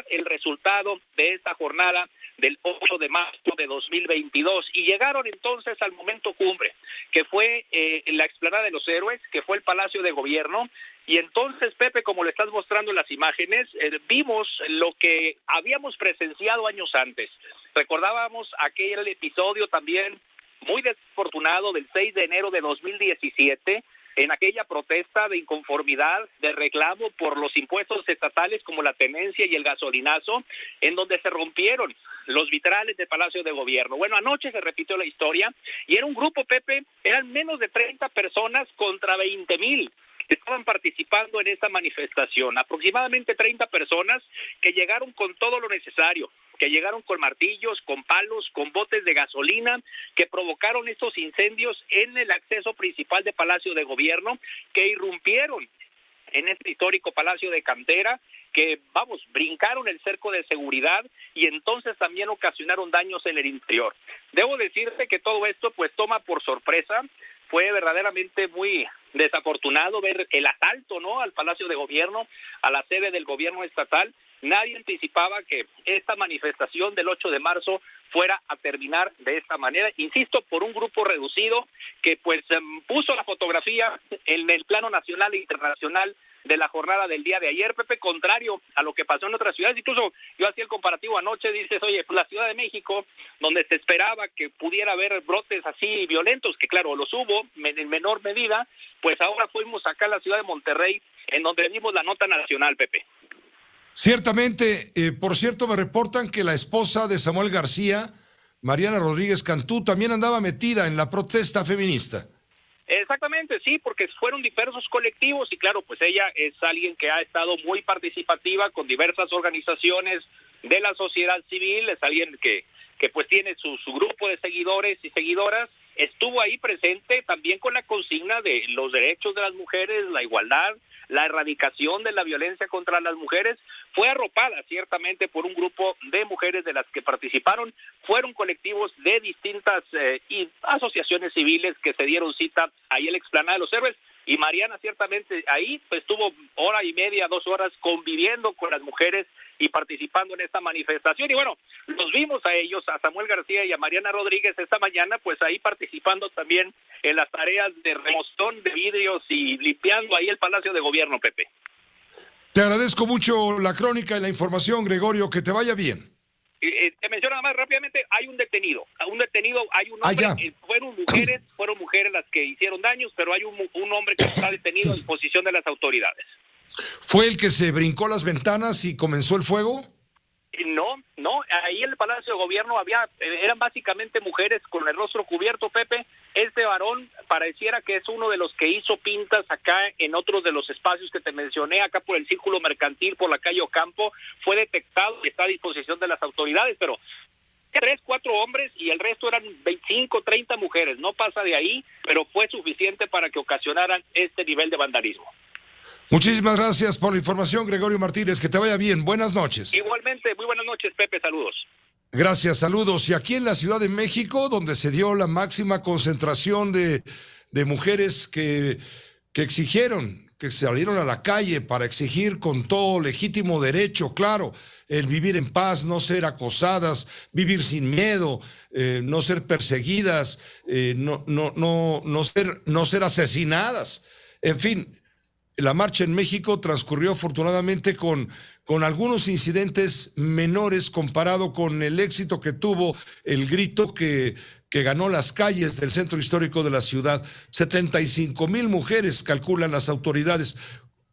E: el resultado de esta jornada del 8 de marzo de 2022, y llegaron entonces al momento cumbre, que fue la explanada de los Héroes, que fue el Palacio de Gobierno. Y entonces, Pepe, como le estás mostrando en las imágenes, vimos lo que habíamos presenciado años antes. Recordábamos aquel episodio también muy desafortunado del 6 de enero de 2017, en aquella protesta de inconformidad, de reclamo por los impuestos estatales como la tenencia y el gasolinazo, en donde se rompieron los vitrales del Palacio de Gobierno. Bueno, anoche se repitió la historia y era un grupo, Pepe, eran menos de 30 personas contra 20,000 que estaban participando en esta manifestación, aproximadamente 30 personas que llegaron con todo lo necesario, que llegaron con martillos, con palos, con botes de gasolina, que provocaron estos incendios en el acceso principal de Palacio de Gobierno, que irrumpieron en este histórico Palacio de Cantera, que, brincaron el cerco de seguridad y entonces también ocasionaron daños en el interior. Debo decirte que todo esto pues toma por sorpresa. Fue verdaderamente muy desafortunado ver el asalto, ¿no?, al Palacio de Gobierno, a la sede del gobierno estatal. Nadie anticipaba que esta manifestación del 8 de marzo fuera a terminar de esta manera, insisto, por un grupo reducido que pues puso la fotografía en el plano nacional e internacional de la jornada del día de ayer, Pepe, contrario a lo que pasó en otras ciudades. Incluso yo hacía el comparativo anoche, dices, oye, pues la Ciudad de México, donde se esperaba que pudiera haber brotes así violentos, que claro, los hubo en menor medida, pues ahora fuimos acá a la ciudad de Monterrey, en donde vimos la nota nacional, Pepe.
B: Ciertamente, por cierto, me reportan que la esposa de Samuel García, Mariana Rodríguez Cantú, también andaba metida en la protesta feminista.
E: Exactamente, sí, porque fueron diversos colectivos y claro, pues ella es alguien que ha estado muy participativa con diversas organizaciones de la sociedad civil, es alguien que pues tiene su grupo de seguidores y seguidoras. Estuvo ahí presente también con la consigna de los derechos de las mujeres, la igualdad, la erradicación de la violencia contra las mujeres. Fue arropada ciertamente por un grupo de mujeres de las que participaron. Fueron colectivos de distintas asociaciones civiles que se dieron cita ahí en la explanada de los Héroes. Y Mariana ciertamente ahí pues estuvo 1:30, 2 horas conviviendo con las mujeres y participando en esta manifestación. Y bueno, los vimos a ellos, a Samuel García y a Mariana Rodríguez esta mañana, pues ahí participando también en las tareas de remoción de vidrios y limpiando ahí el Palacio de Gobierno, Pepe.
B: Te agradezco mucho la crónica y la información, Gregorio, que te vaya bien.
E: Te menciono nada más rápidamente, hay un detenido, hay un hombre, fueron mujeres las que hicieron daños, pero hay un hombre que está detenido en posición de las autoridades.
B: ¿Fue el que se brincó las ventanas y comenzó el fuego?
E: No, ahí en el Palacio de Gobierno eran básicamente mujeres con el rostro cubierto, Pepe. Este varón pareciera que es uno de los que hizo pintas acá en otros de los espacios que te mencioné, acá por el Círculo Mercantil, por la calle Ocampo. Fue detectado y está a disposición de las autoridades, pero 3, 4 hombres y el resto eran 25, 30 mujeres. No pasa de ahí, pero fue suficiente para que ocasionaran este nivel de vandalismo.
B: Muchísimas gracias por la información, Gregorio Martínez. Que te vaya bien. Buenas noches.
E: Igualmente, muy buenas noches, Pepe. Saludos.
B: Gracias, saludos. Y aquí en la Ciudad de México, donde se dio la máxima concentración de mujeres que exigieron, que salieron a la calle para exigir con todo legítimo derecho, claro, el vivir en paz, no ser acosadas, vivir sin miedo, no ser perseguidas, no ser asesinadas. En fin, la marcha en México transcurrió afortunadamente con algunos incidentes menores comparado con el éxito que tuvo el grito que ganó las calles del centro histórico de la ciudad. 75,000 mujeres calculan las autoridades.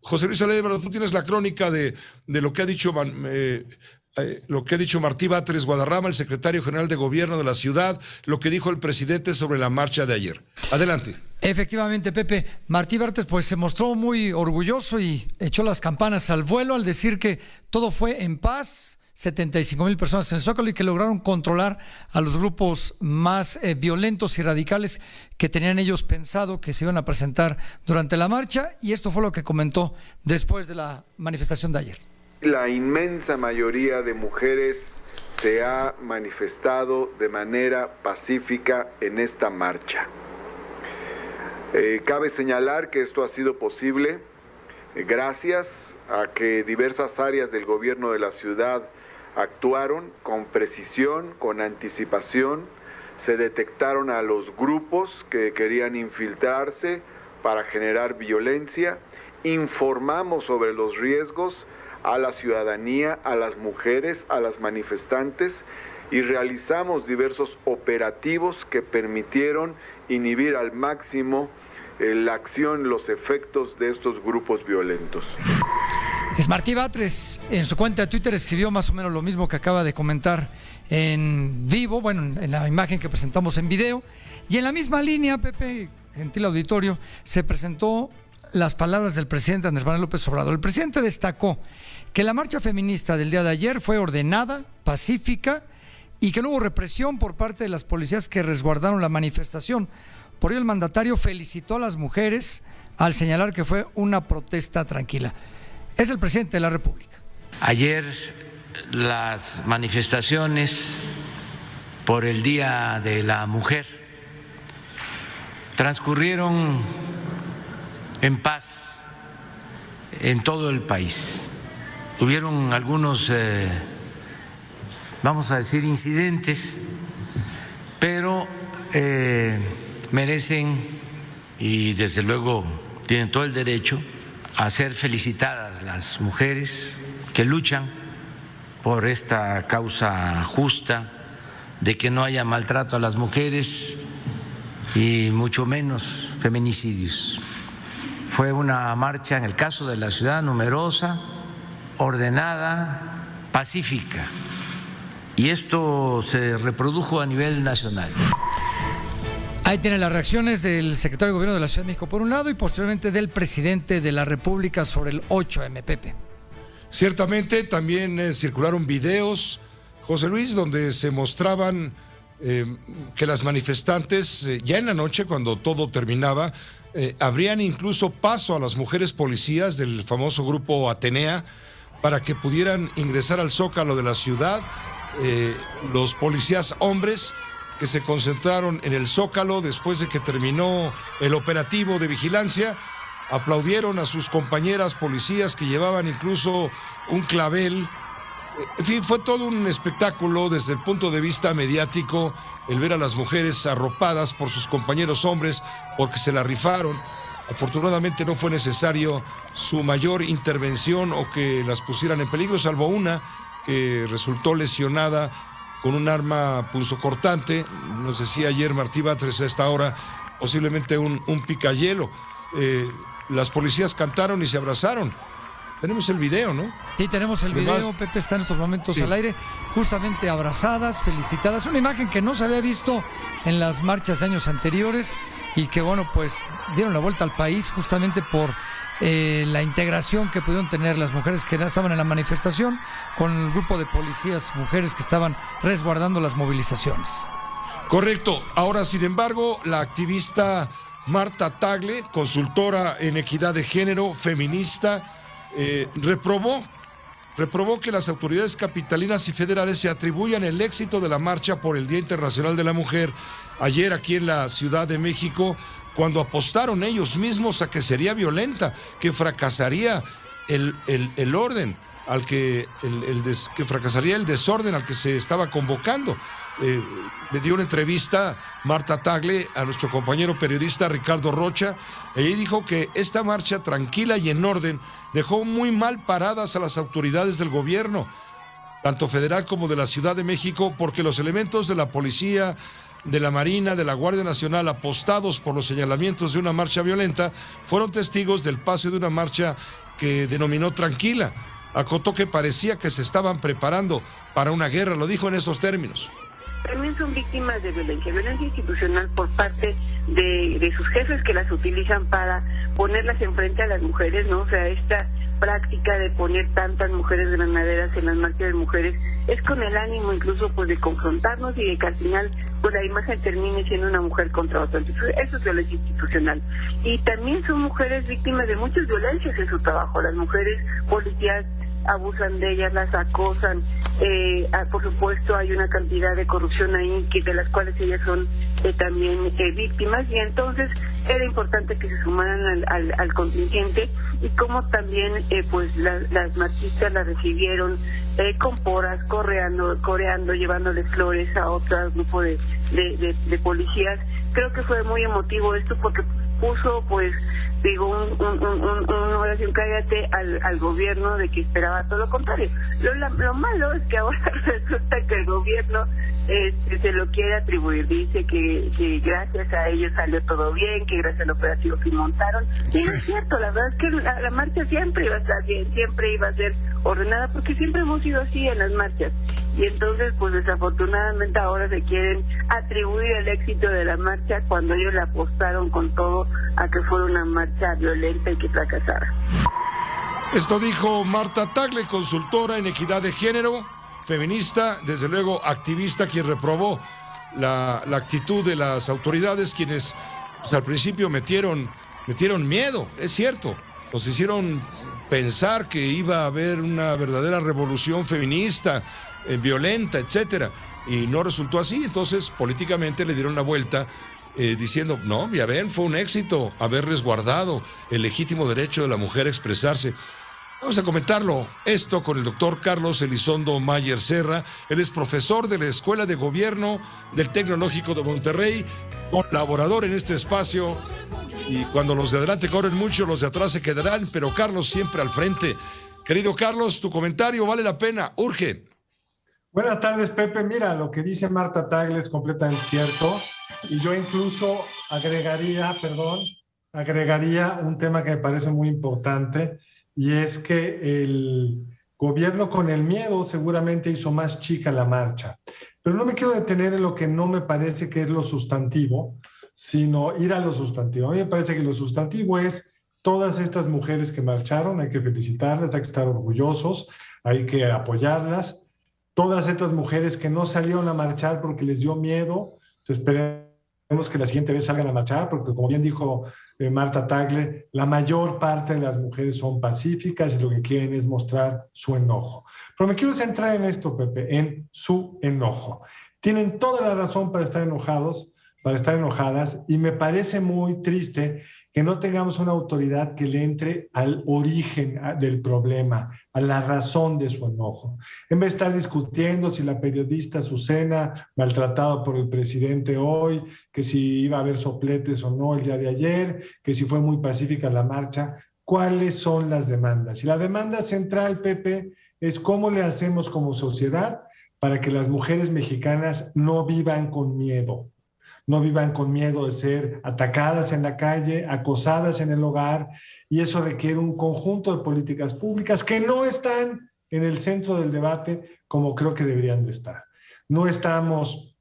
B: José Luis Alévaro, tú tienes la crónica de lo que ha dicho Martí Batres Guadarrama, el secretario general de gobierno de la ciudad, lo que dijo el presidente sobre la marcha de ayer. Adelante.
D: Efectivamente, Pepe, Martí Batres pues se mostró muy orgulloso y echó las campanas al vuelo al decir que todo fue en paz, 75,000 personas en el Zócalo y que lograron controlar a los grupos más violentos y radicales que tenían ellos pensado que se iban a presentar durante la marcha, y esto fue lo que comentó después de la manifestación de ayer.
J: La inmensa mayoría de mujeres se ha manifestado de manera pacífica en esta marcha. Cabe señalar que esto ha sido posible gracias a que diversas áreas del gobierno de la ciudad actuaron con precisión, con anticipación, se detectaron a los grupos que querían infiltrarse para generar violencia, informamos sobre los riesgos a la ciudadanía, a las mujeres, a las manifestantes, y realizamos diversos operativos que permitieron inhibir al máximo la acción, los efectos de estos grupos violentos.
D: Martí Batres en su cuenta de Twitter escribió más o menos lo mismo que acaba de comentar en vivo, bueno, en la imagen que presentamos en video, y en la misma línea, Pepe, gentil auditorio, se presentó las palabras del presidente Andrés Manuel López Obrador. El presidente destacó que la marcha feminista del día de ayer fue ordenada, pacífica, y que no hubo represión por parte de las policías que resguardaron la manifestación. Por ello el mandatario felicitó a las mujeres al señalar que fue una protesta tranquila. Es el presidente de la República.
H: Ayer las manifestaciones por el Día de la Mujer transcurrieron en paz en todo el país. Hubieron algunos, vamos a decir, incidentes, pero merecen y desde luego tienen todo el derecho a ser felicitadas las mujeres que luchan por esta causa justa de que no haya maltrato a las mujeres y mucho menos feminicidios. Fue una marcha, en el caso de la ciudad, numerosa, ordenada, pacífica, y esto se reprodujo a nivel nacional.
D: Ahí tiene las reacciones del secretario de Gobierno de la Ciudad de México por un lado y posteriormente del presidente de la República sobre el 8M, Pepe.
B: Ciertamente también circularon videos, José Luis, donde se mostraban que las manifestantes, ya en la noche, cuando todo terminaba, abrían incluso paso a las mujeres policías del famoso grupo Atenea para que pudieran ingresar al Zócalo de la ciudad. Los policías hombres que se concentraron en el Zócalo después de que terminó el operativo de vigilancia, aplaudieron a sus compañeras policías que llevaban incluso un clavel. En fin, fue todo un espectáculo desde el punto de vista mediático, el ver a las mujeres arropadas por sus compañeros hombres porque se la rifaron. Afortunadamente no fue necesario su mayor intervención o que las pusieran en peligro, salvo una que resultó lesionada con un arma punzocortante. Nos decía ayer Martí Batres a esta hora, posiblemente un picayelo. Las policías cantaron y se abrazaron. Tenemos el video, ¿no?
D: Sí, tenemos el video, Pepe está en estos momentos al aire, justamente abrazadas, felicitadas. Una imagen que no se había visto en las marchas de años anteriores y que, bueno, pues dieron la vuelta al país justamente por la integración que pudieron tener las mujeres que estaban en la manifestación con el grupo de policías, mujeres que estaban resguardando las movilizaciones.
B: Correcto. Ahora, sin embargo, la activista Marta Tagle, consultora en equidad de género, feminista, reprobó que las autoridades capitalinas y federales se atribuyan el éxito de la marcha por el Día Internacional de la Mujer ayer aquí en la Ciudad de México, cuando apostaron ellos mismos a que sería violenta, que fracasaría el orden que fracasaría el desorden al que se estaba convocando. Le dio una entrevista Marta Tagle a nuestro compañero periodista Ricardo Rocha. Ella dijo que esta marcha tranquila y en orden dejó muy mal paradas a las autoridades del gobierno, tanto federal como de la Ciudad de México, porque los elementos de la policía, de la Marina, de la Guardia Nacional, apostados por los señalamientos de una marcha violenta, fueron testigos del pase de una marcha que denominó tranquila. Acotó que parecía que se estaban preparando para una guerra, lo dijo en esos términos.
K: También son víctimas de violencia institucional por parte de sus jefes, que las utilizan para ponerlas enfrente a las mujeres, ¿no? O sea, esta práctica de poner tantas mujeres granaderas en las marchas de mujeres es con el ánimo incluso pues de confrontarnos y de que al final pues la imagen termine siendo una mujer contra otra. Entonces eso es violencia institucional. Y también son mujeres víctimas de muchas violencias en su trabajo. Las mujeres policías abusan de ellas, las acosan, por supuesto hay una cantidad de corrupción ahí de las cuales ellas son también víctimas, y entonces era importante que se sumaran al contingente, y como también pues las marchistas las recibieron con porras, coreando, llevándoles flores a otro grupo de policías. Creo que fue muy emotivo esto porque puso, pues, digo, una oración cállate al gobierno de que esperaba todo lo contrario. Lo malo es que ahora resulta que el gobierno se lo quiere atribuir. Dice que gracias a ellos salió todo bien, que gracias al operativo que montaron. Y no es cierto, la verdad es que la marcha siempre iba a estar bien, siempre iba a ser ordenada, porque siempre hemos sido así en las marchas. Y entonces, pues desafortunadamente ahora se quieren atribuir el éxito de la marcha cuando ellos le apostaron con todo a que fuera una marcha violenta y que fracasara.
B: Esto dijo Marta Tagle, consultora en equidad de género, feminista, desde luego activista, quien reprobó la actitud de las autoridades, quienes pues, al principio metieron miedo, es cierto, nos hicieron pensar que iba a haber una verdadera revolución feminista, violenta, etcétera, y no resultó así. Entonces políticamente le dieron la vuelta diciendo, no, ya ven, fue un éxito haber resguardado el legítimo derecho de la mujer a expresarse. Vamos a comentarlo esto con el doctor Carlos Elizondo Mayer Serra. Él es profesor de la Escuela de Gobierno del Tecnológico de Monterrey, colaborador en este espacio, y cuando los de adelante corren mucho, los de atrás se quedarán, pero Carlos siempre al frente. Querido Carlos, tu comentario vale la pena, urge.
L: Buenas tardes, Pepe. Mira, lo que dice Marta Tagle es completamente cierto, y yo incluso agregaría un tema que me parece muy importante, y es que el gobierno con el miedo seguramente hizo más chica la marcha. Pero no me quiero detener en lo que no me parece que es lo sustantivo, sino ir a lo sustantivo. A mí me parece que lo sustantivo es todas estas mujeres que marcharon, hay que felicitarlas, hay que estar orgullosos, hay que apoyarlas. Todas estas mujeres que no salieron a marchar porque les dio miedo, pues esperemos que la siguiente vez salgan a marchar, porque como bien dijo Marta Tagle, la mayor parte de las mujeres son pacíficas y lo que quieren es mostrar su enojo. Pero me quiero centrar en esto, Pepe, en su enojo. Tienen toda la razón para estar enojados, para estar enojadas, y me parece muy triste que no tengamos una autoridad que le entre al origen del problema, a la razón de su enojo. En vez de estar discutiendo si la periodista Azucena, maltratada por el presidente hoy, que si iba a haber sopletes o no el día de ayer, que si fue muy pacífica la marcha, ¿cuáles son las demandas? Y la demanda central, Pepe, es cómo le hacemos como sociedad para que las mujeres mexicanas no vivan con miedo. No vivan con miedo de ser atacadas en la calle, acosadas en el hogar, y eso requiere un conjunto de políticas públicas que no están en el centro del debate como creo que deberían de estar. No estamos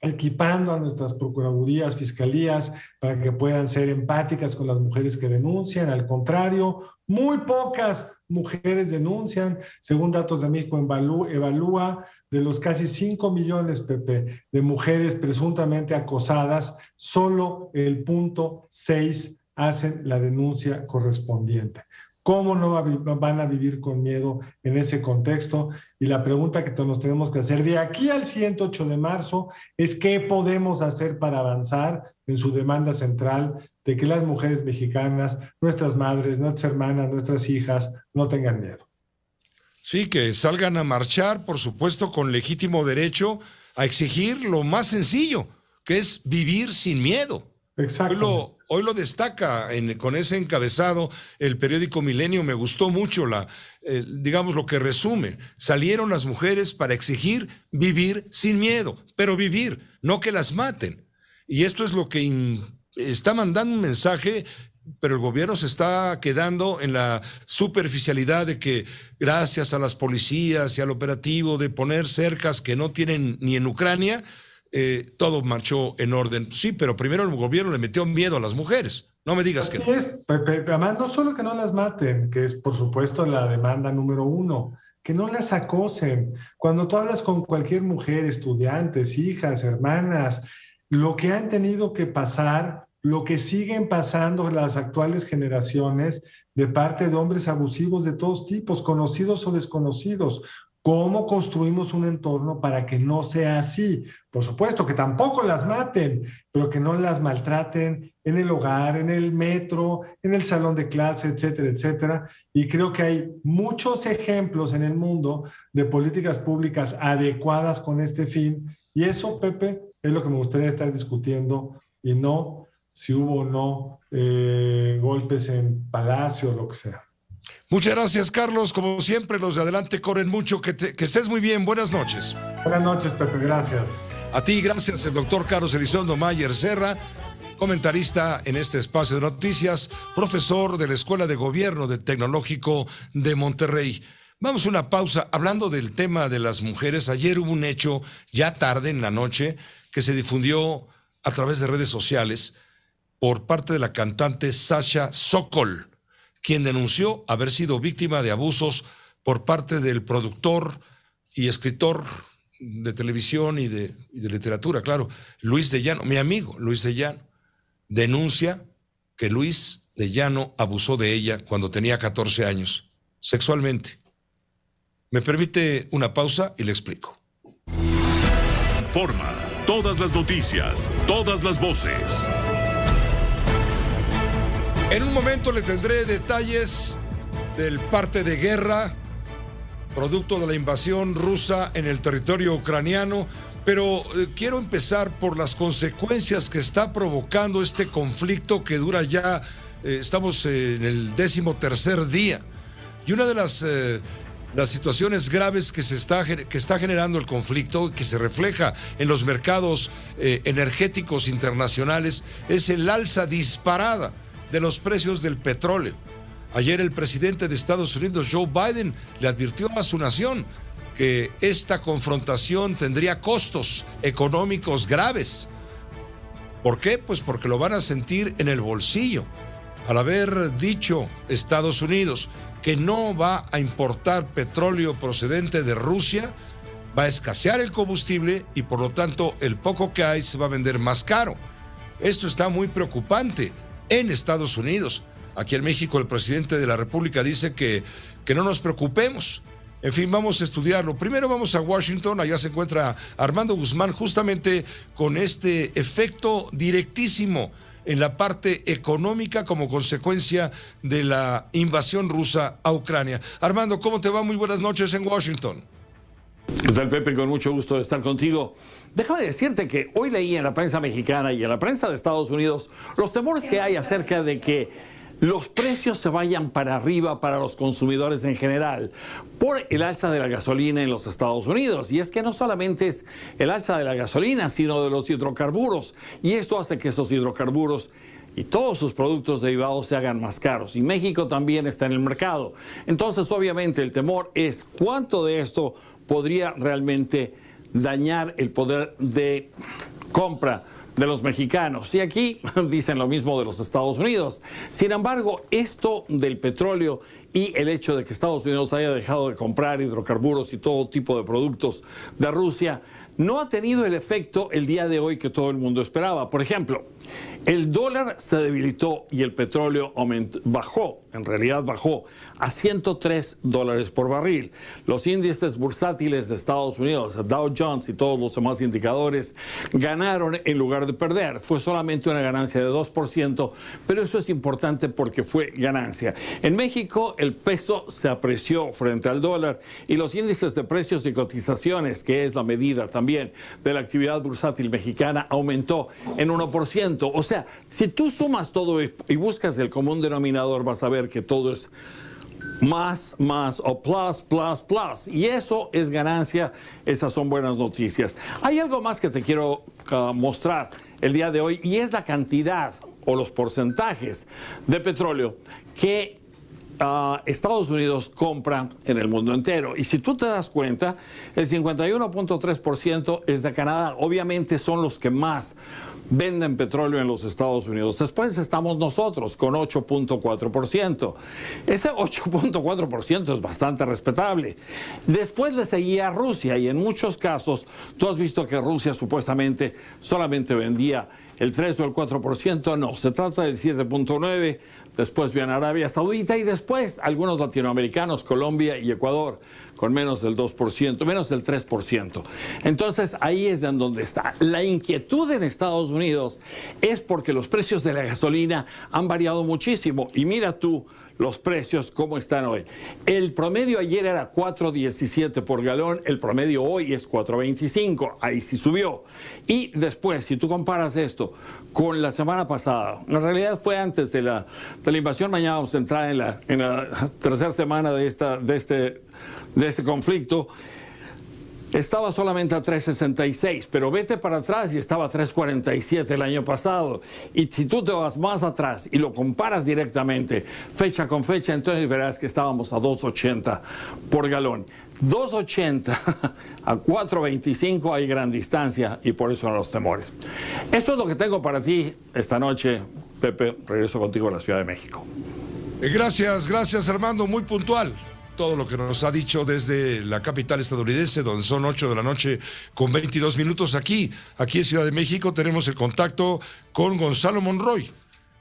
L: equipando a nuestras procuradurías, fiscalías, para que puedan ser empáticas con las mujeres que denuncian. Al contrario, muy pocas mujeres denuncian. Según datos de México Evalúa, de los casi 5 millones, Pepe, de mujeres presuntamente acosadas, solo el 0.6 hacen la denuncia correspondiente. ¿Cómo no van a vivir con miedo en ese contexto? Y la pregunta que nos tenemos que hacer de aquí al 108 de marzo es ¿qué podemos hacer para avanzar en su demanda central de que las mujeres mexicanas, nuestras madres, nuestras hermanas, nuestras hijas, no tengan miedo?
B: Sí, que salgan a marchar, por supuesto, con legítimo derecho a exigir lo más sencillo, que es vivir sin miedo.
L: Exacto.
B: Hoy lo destaca con ese encabezado el periódico Milenio. Me gustó mucho digamos lo que resume. Salieron las mujeres para exigir vivir sin miedo, pero vivir, no que las maten. Y esto es lo que está mandando un mensaje, pero el gobierno se está quedando en la superficialidad de que gracias a las policías y al operativo de poner cercas que no tienen ni en Ucrania, todo marchó en orden. Sí, pero primero el gobierno le metió miedo a las mujeres. No me digas que no.
L: Es, Pepe, además, no solo que no las maten, que es por supuesto la demanda número 1, que no las acosen. Cuando tú hablas con cualquier mujer, estudiantes, hijas, hermanas, lo que han tenido que pasar, lo que siguen pasando las actuales generaciones de parte de hombres abusivos de todos tipos, conocidos o desconocidos. ¿Cómo construimos un entorno para que no sea así? Por supuesto, que tampoco las maten, pero que no las maltraten en el hogar, en el metro, en el salón de clase, etcétera, etcétera. Y creo que hay muchos ejemplos en el mundo de políticas públicas adecuadas con este fin. Y eso, Pepe, es lo que me gustaría estar discutiendo y no si hubo o no golpes en Palacio o lo que sea.
B: Muchas gracias, Carlos. Como siempre, los de adelante corren mucho. Que estés muy bien. Buenas noches.
L: Buenas noches, Pepe. Gracias.
B: A ti, gracias, el doctor Carlos Elizondo Mayer Serra, comentarista en este espacio de noticias, profesor de la Escuela de Gobierno del Tecnológico de Monterrey. Vamos a una pausa. Hablando del tema de las mujeres, ayer hubo un hecho, ya tarde en la noche, que se difundió a través de redes sociales por parte de la cantante Sasha Sokol, quien denunció haber sido víctima de abusos por parte del productor y escritor de televisión y de literatura, claro, Luis de Llano, mi amigo Luis de Llano, denuncia que Luis de Llano abusó de ella cuando tenía 14 años, sexualmente. ¿Me permite una pausa y le explico?
A: Informa, todas las noticias, todas las voces.
B: En un momento le tendré detalles del parte de guerra, producto de la invasión rusa en el territorio ucraniano, pero quiero empezar por las consecuencias que está provocando este conflicto que dura ya, estamos en el 13º día. Y una de las situaciones graves que está generando el conflicto, que se refleja en los mercados energéticos internacionales, es el alza disparada de los precios del petróleo. Ayer el presidente de Estados Unidos, Joe Biden, le advirtió a su nación que esta confrontación tendría costos económicos graves. ¿Por qué? Pues porque lo van a sentir en el bolsillo. Al haber dicho Estados Unidos que no va a importar petróleo procedente de Rusia, va a escasear el combustible y por lo tanto el poco que hay se va a vender más caro. Esto está muy preocupante en Estados Unidos. Aquí en México el presidente de la República dice que no nos preocupemos. En fin, vamos a estudiarlo. Primero vamos a Washington, allá se encuentra Armando Guzmán, justamente con este efecto directísimo en la parte económica como consecuencia de la invasión rusa a Ucrania. Armando, ¿cómo te va? Muy buenas noches en Washington.
M: ¿Qué tal, Pepe? Con mucho gusto de estar contigo. Déjame decirte que hoy leí en la prensa mexicana y en la prensa de Estados Unidos los temores que hay acerca de que los precios se vayan para arriba para los consumidores en general por el alza de la gasolina en los Estados Unidos. Y es que no solamente es el alza de la gasolina, sino de los hidrocarburos. Y esto hace que esos hidrocarburos y todos sus productos derivados se hagan más caros. Y México también está en el mercado. Entonces, obviamente, el temor es cuánto de esto podría realmente dañar el poder de compra de los mexicanos. Y aquí dicen lo mismo de los Estados Unidos. Sin embargo, esto del petróleo y el hecho de que Estados Unidos haya dejado de comprar hidrocarburos y todo tipo de productos de Rusia no ha tenido el efecto el día de hoy que todo el mundo esperaba. Por ejemplo, el dólar se debilitó y el petróleo bajó a $103 por barril. Los índices bursátiles de Estados Unidos, Dow Jones y todos los demás indicadores ganaron en lugar de perder. Fue solamente una ganancia de 2%, pero eso es importante porque fue ganancia. En México, el peso se apreció frente al dólar y los índices de precios y cotizaciones, que es la medida también de la actividad bursátil mexicana, aumentó en 1%. O sea, si tú sumas todo y buscas el común denominador, vas a ver que todo es más o plus. Y eso es ganancia, esas son buenas noticias. Hay algo más que te quiero mostrar el día de hoy y es la cantidad o los porcentajes de petróleo que Estados Unidos compra en el mundo entero. Y si tú te das cuenta, el 51.3% es de Canadá. Obviamente son los que más venden petróleo en los Estados Unidos. Después estamos nosotros con 8.4%. Ese 8.4% es bastante respetable. Después le seguía Rusia y en muchos casos tú has visto que Rusia supuestamente solamente vendía el 3 o el 4%. No, se trata del 7.9%. Después viene Arabia Saudita y después algunos latinoamericanos, Colombia y Ecuador, con menos del 2%, menos del 3%. Entonces ahí es en donde está. La inquietud en Estados Unidos es porque los precios de la gasolina han variado muchísimo. Y mira tú los precios cómo están hoy. El promedio ayer era 4.17 por galón, el promedio hoy es 4.25, ahí sí subió. Y después, si tú comparas esto con la semana pasada, en realidad fue antes de la invasión, mañana vamos a entrar en la tercera semana de este conflicto, estaba solamente a 3.66, pero vete para atrás y estaba a 3.47 el año pasado. Y si tú te vas más atrás y lo comparas directamente, fecha con fecha, entonces verás que estábamos a 2.80 por galón. 2.80 a 4.25 hay gran distancia y por eso son los temores. Eso es lo que tengo para ti esta noche, Pepe. Regreso contigo a la Ciudad de México.
B: Gracias Armando, muy puntual todo lo que nos ha dicho desde la capital estadounidense, donde son 8 de la noche con 22 minutos. Aquí en Ciudad de México tenemos el contacto con Gonzalo Monroy.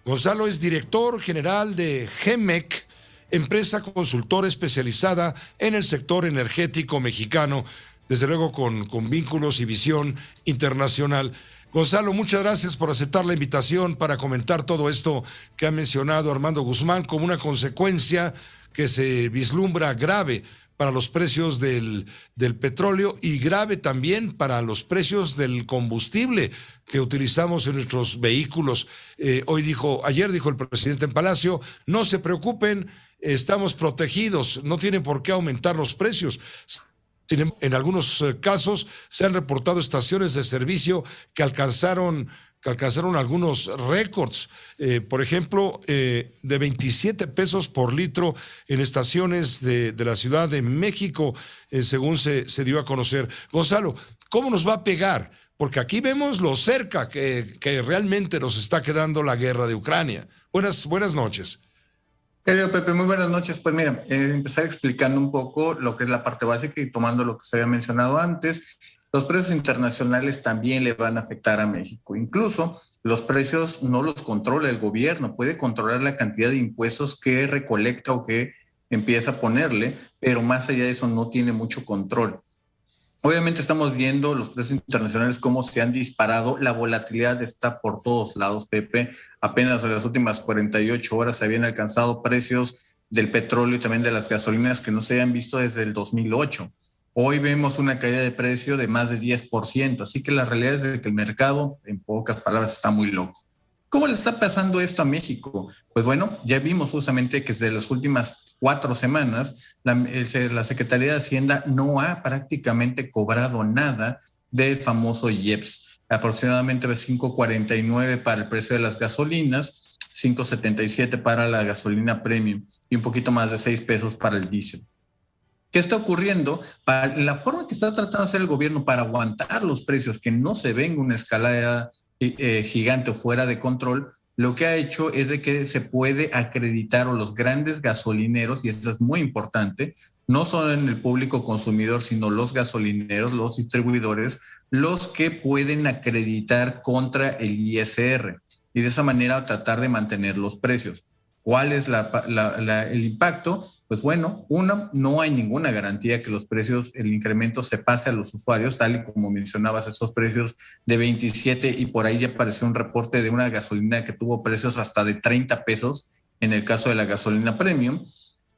B: Gonzalo es director general de GEMEC, empresa consultora especializada en el sector energético mexicano, desde luego con vínculos y visión internacional. Gonzalo, muchas gracias por aceptar la invitación para comentar todo esto que ha mencionado Armando Guzmán como una consecuencia que se vislumbra grave para los precios del petróleo y grave también para los precios del combustible que utilizamos en nuestros vehículos. Ayer dijo el presidente en Palacio, no se preocupen, estamos protegidos, no tienen por qué aumentar los precios. En algunos casos se han reportado estaciones de servicio que alcanzaron algunos récords, por ejemplo, de 27 pesos por litro en estaciones de la Ciudad de México, según se dio a conocer. Gonzalo, ¿cómo nos va a pegar? Porque aquí vemos lo cerca que realmente nos está quedando la guerra de Ucrania. Buenas noches.
N: Querido Pepe, muy buenas noches. Pues mira, empezar explicando un poco lo que es la parte básica y tomando lo que se había mencionado antes. Los precios internacionales también le van a afectar a México. Incluso los precios no los controla el gobierno, puede controlar la cantidad de impuestos que recolecta o que empieza a ponerle, pero más allá de eso no tiene mucho control. Obviamente estamos viendo los precios internacionales cómo se han disparado, la volatilidad está por todos lados, Pepe. Apenas en las últimas 48 horas se habían alcanzado precios del petróleo y también de las gasolinas que no se habían visto desde el 2008. Hoy vemos una caída de precio de más de 10%, así que la realidad es de que el mercado, en pocas palabras, está muy loco. ¿Cómo le está pasando esto a México? Pues bueno, ya vimos justamente que desde las últimas 4 semanas la Secretaría de Hacienda no ha prácticamente cobrado nada del famoso IEPS, aproximadamente 5.49 para el precio de las gasolinas, 5.77 para la gasolina premium y un poquito más de 6 pesos para el diésel. ¿Qué está ocurriendo? La forma que está tratando de hacer el gobierno para aguantar los precios, que no se venga una escalada gigante o fuera de control, lo que ha hecho es de que se puede acreditar a los grandes gasolineros, y eso es muy importante, no solo en el público consumidor, sino los gasolineros, los distribuidores, los que pueden acreditar contra el ISR y de esa manera tratar de mantener los precios. ¿Cuál es el impacto? Pues bueno, no hay ninguna garantía que los precios, el incremento se pase a los usuarios, tal y como mencionabas, esos precios de 27, y por ahí ya apareció un reporte de una gasolina que tuvo precios hasta de 30 pesos en el caso de la gasolina premium.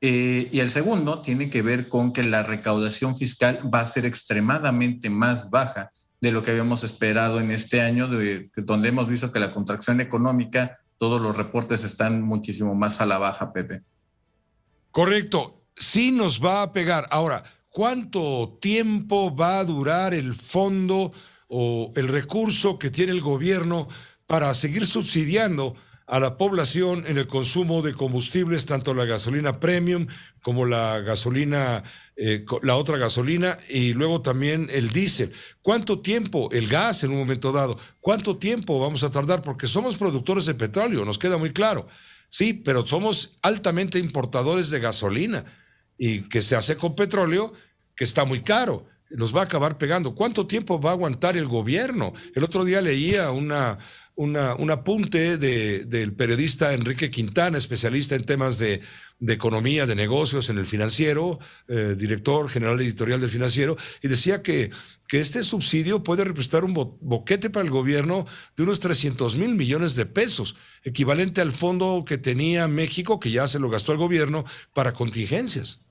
N: Y el segundo tiene que ver con que la recaudación fiscal va a ser extremadamente más baja de lo que habíamos esperado en este año, donde hemos visto que la contracción económica, todos los reportes están muchísimo más a la baja, Pepe.
B: Correcto, sí nos va a pegar. Ahora, ¿cuánto tiempo va a durar el fondo o el recurso que tiene el gobierno para seguir subsidiando a la población en el consumo de combustibles, tanto la gasolina premium como la gasolina, la otra gasolina, y luego también el diésel? ¿Cuánto tiempo, el gas en un momento dado, cuánto tiempo vamos a tardar? Porque somos productores de petróleo, nos queda muy claro. Sí, pero somos altamente importadores de gasolina, y que se hace con petróleo que está muy caro. Nos va a acabar pegando. ¿Cuánto tiempo va a aguantar el gobierno? El otro día leía un apunte del periodista Enrique Quintana, especialista en temas de economía, de negocios en el Financiero, director general editorial del Financiero, y decía que este subsidio puede representar un boquete para el gobierno de unos 300,000 millones de pesos, equivalente al fondo que tenía México, que ya se lo gastó el gobierno para contingencias.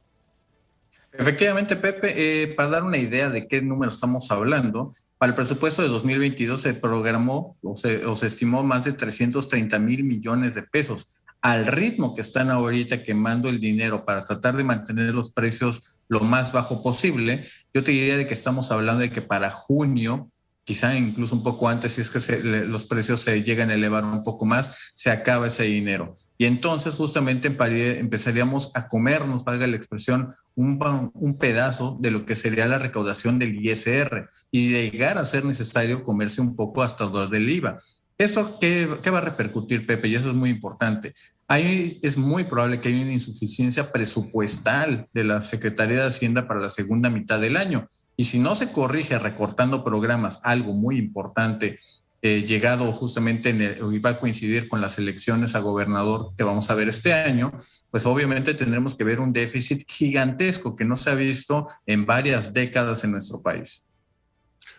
N: Efectivamente, Pepe, para dar una idea de qué número estamos hablando, para el presupuesto de 2022 se programó o se estimó más de 330,000 millones de pesos. Al ritmo que están ahorita quemando el dinero para tratar de mantener los precios lo más bajo posible, yo te diría de que estamos hablando de que para junio, quizá incluso un poco antes, si es que los precios se llegan a elevar un poco más, se acaba ese dinero. Y entonces justamente empezaríamos a comernos, valga la expresión, un pedazo de lo que sería la recaudación del ISR, y de llegar a ser necesario comerse un poco hasta del IVA. ¿Eso qué va a repercutir, Pepe? Y eso es muy importante. Ahí es muy probable que haya una insuficiencia presupuestal de la Secretaría de Hacienda para la segunda mitad del año. Y si no se corrige recortando programas, algo muy importante, llegado justamente y va a coincidir con las elecciones a gobernador que vamos a ver este año, pues obviamente tendremos que ver un déficit gigantesco que no se ha visto en varias décadas en nuestro país.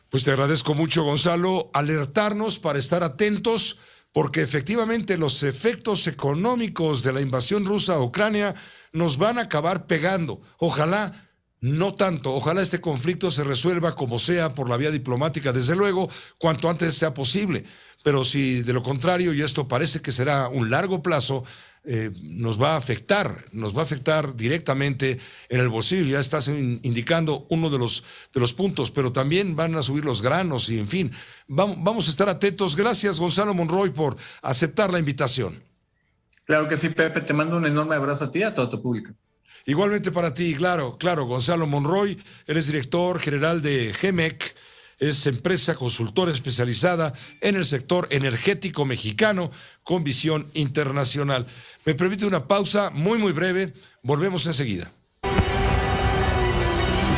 B: Pues te agradezco mucho, Gonzalo, alertarnos para estar atentos, porque efectivamente los efectos económicos de la invasión rusa a Ucrania nos van a acabar pegando. Ojalá no tanto, ojalá este conflicto se resuelva como sea por la vía diplomática, desde luego, cuanto antes sea posible. Pero si de lo contrario, y esto parece que será un largo plazo, nos va a afectar directamente en el bolsillo. Ya estás indicando uno de los puntos, pero también van a subir los granos y en fin, vamos a estar atentos. Gracias, Gonzalo Monroy, por aceptar la invitación.
N: Claro que sí, Pepe, te mando un enorme abrazo a ti y a todo tu público.
B: Igualmente para ti, claro, Gonzalo Monroy, eres director general de GEMEC, es empresa consultora especializada en el sector energético mexicano con visión internacional. Me permite una pausa muy breve, volvemos enseguida.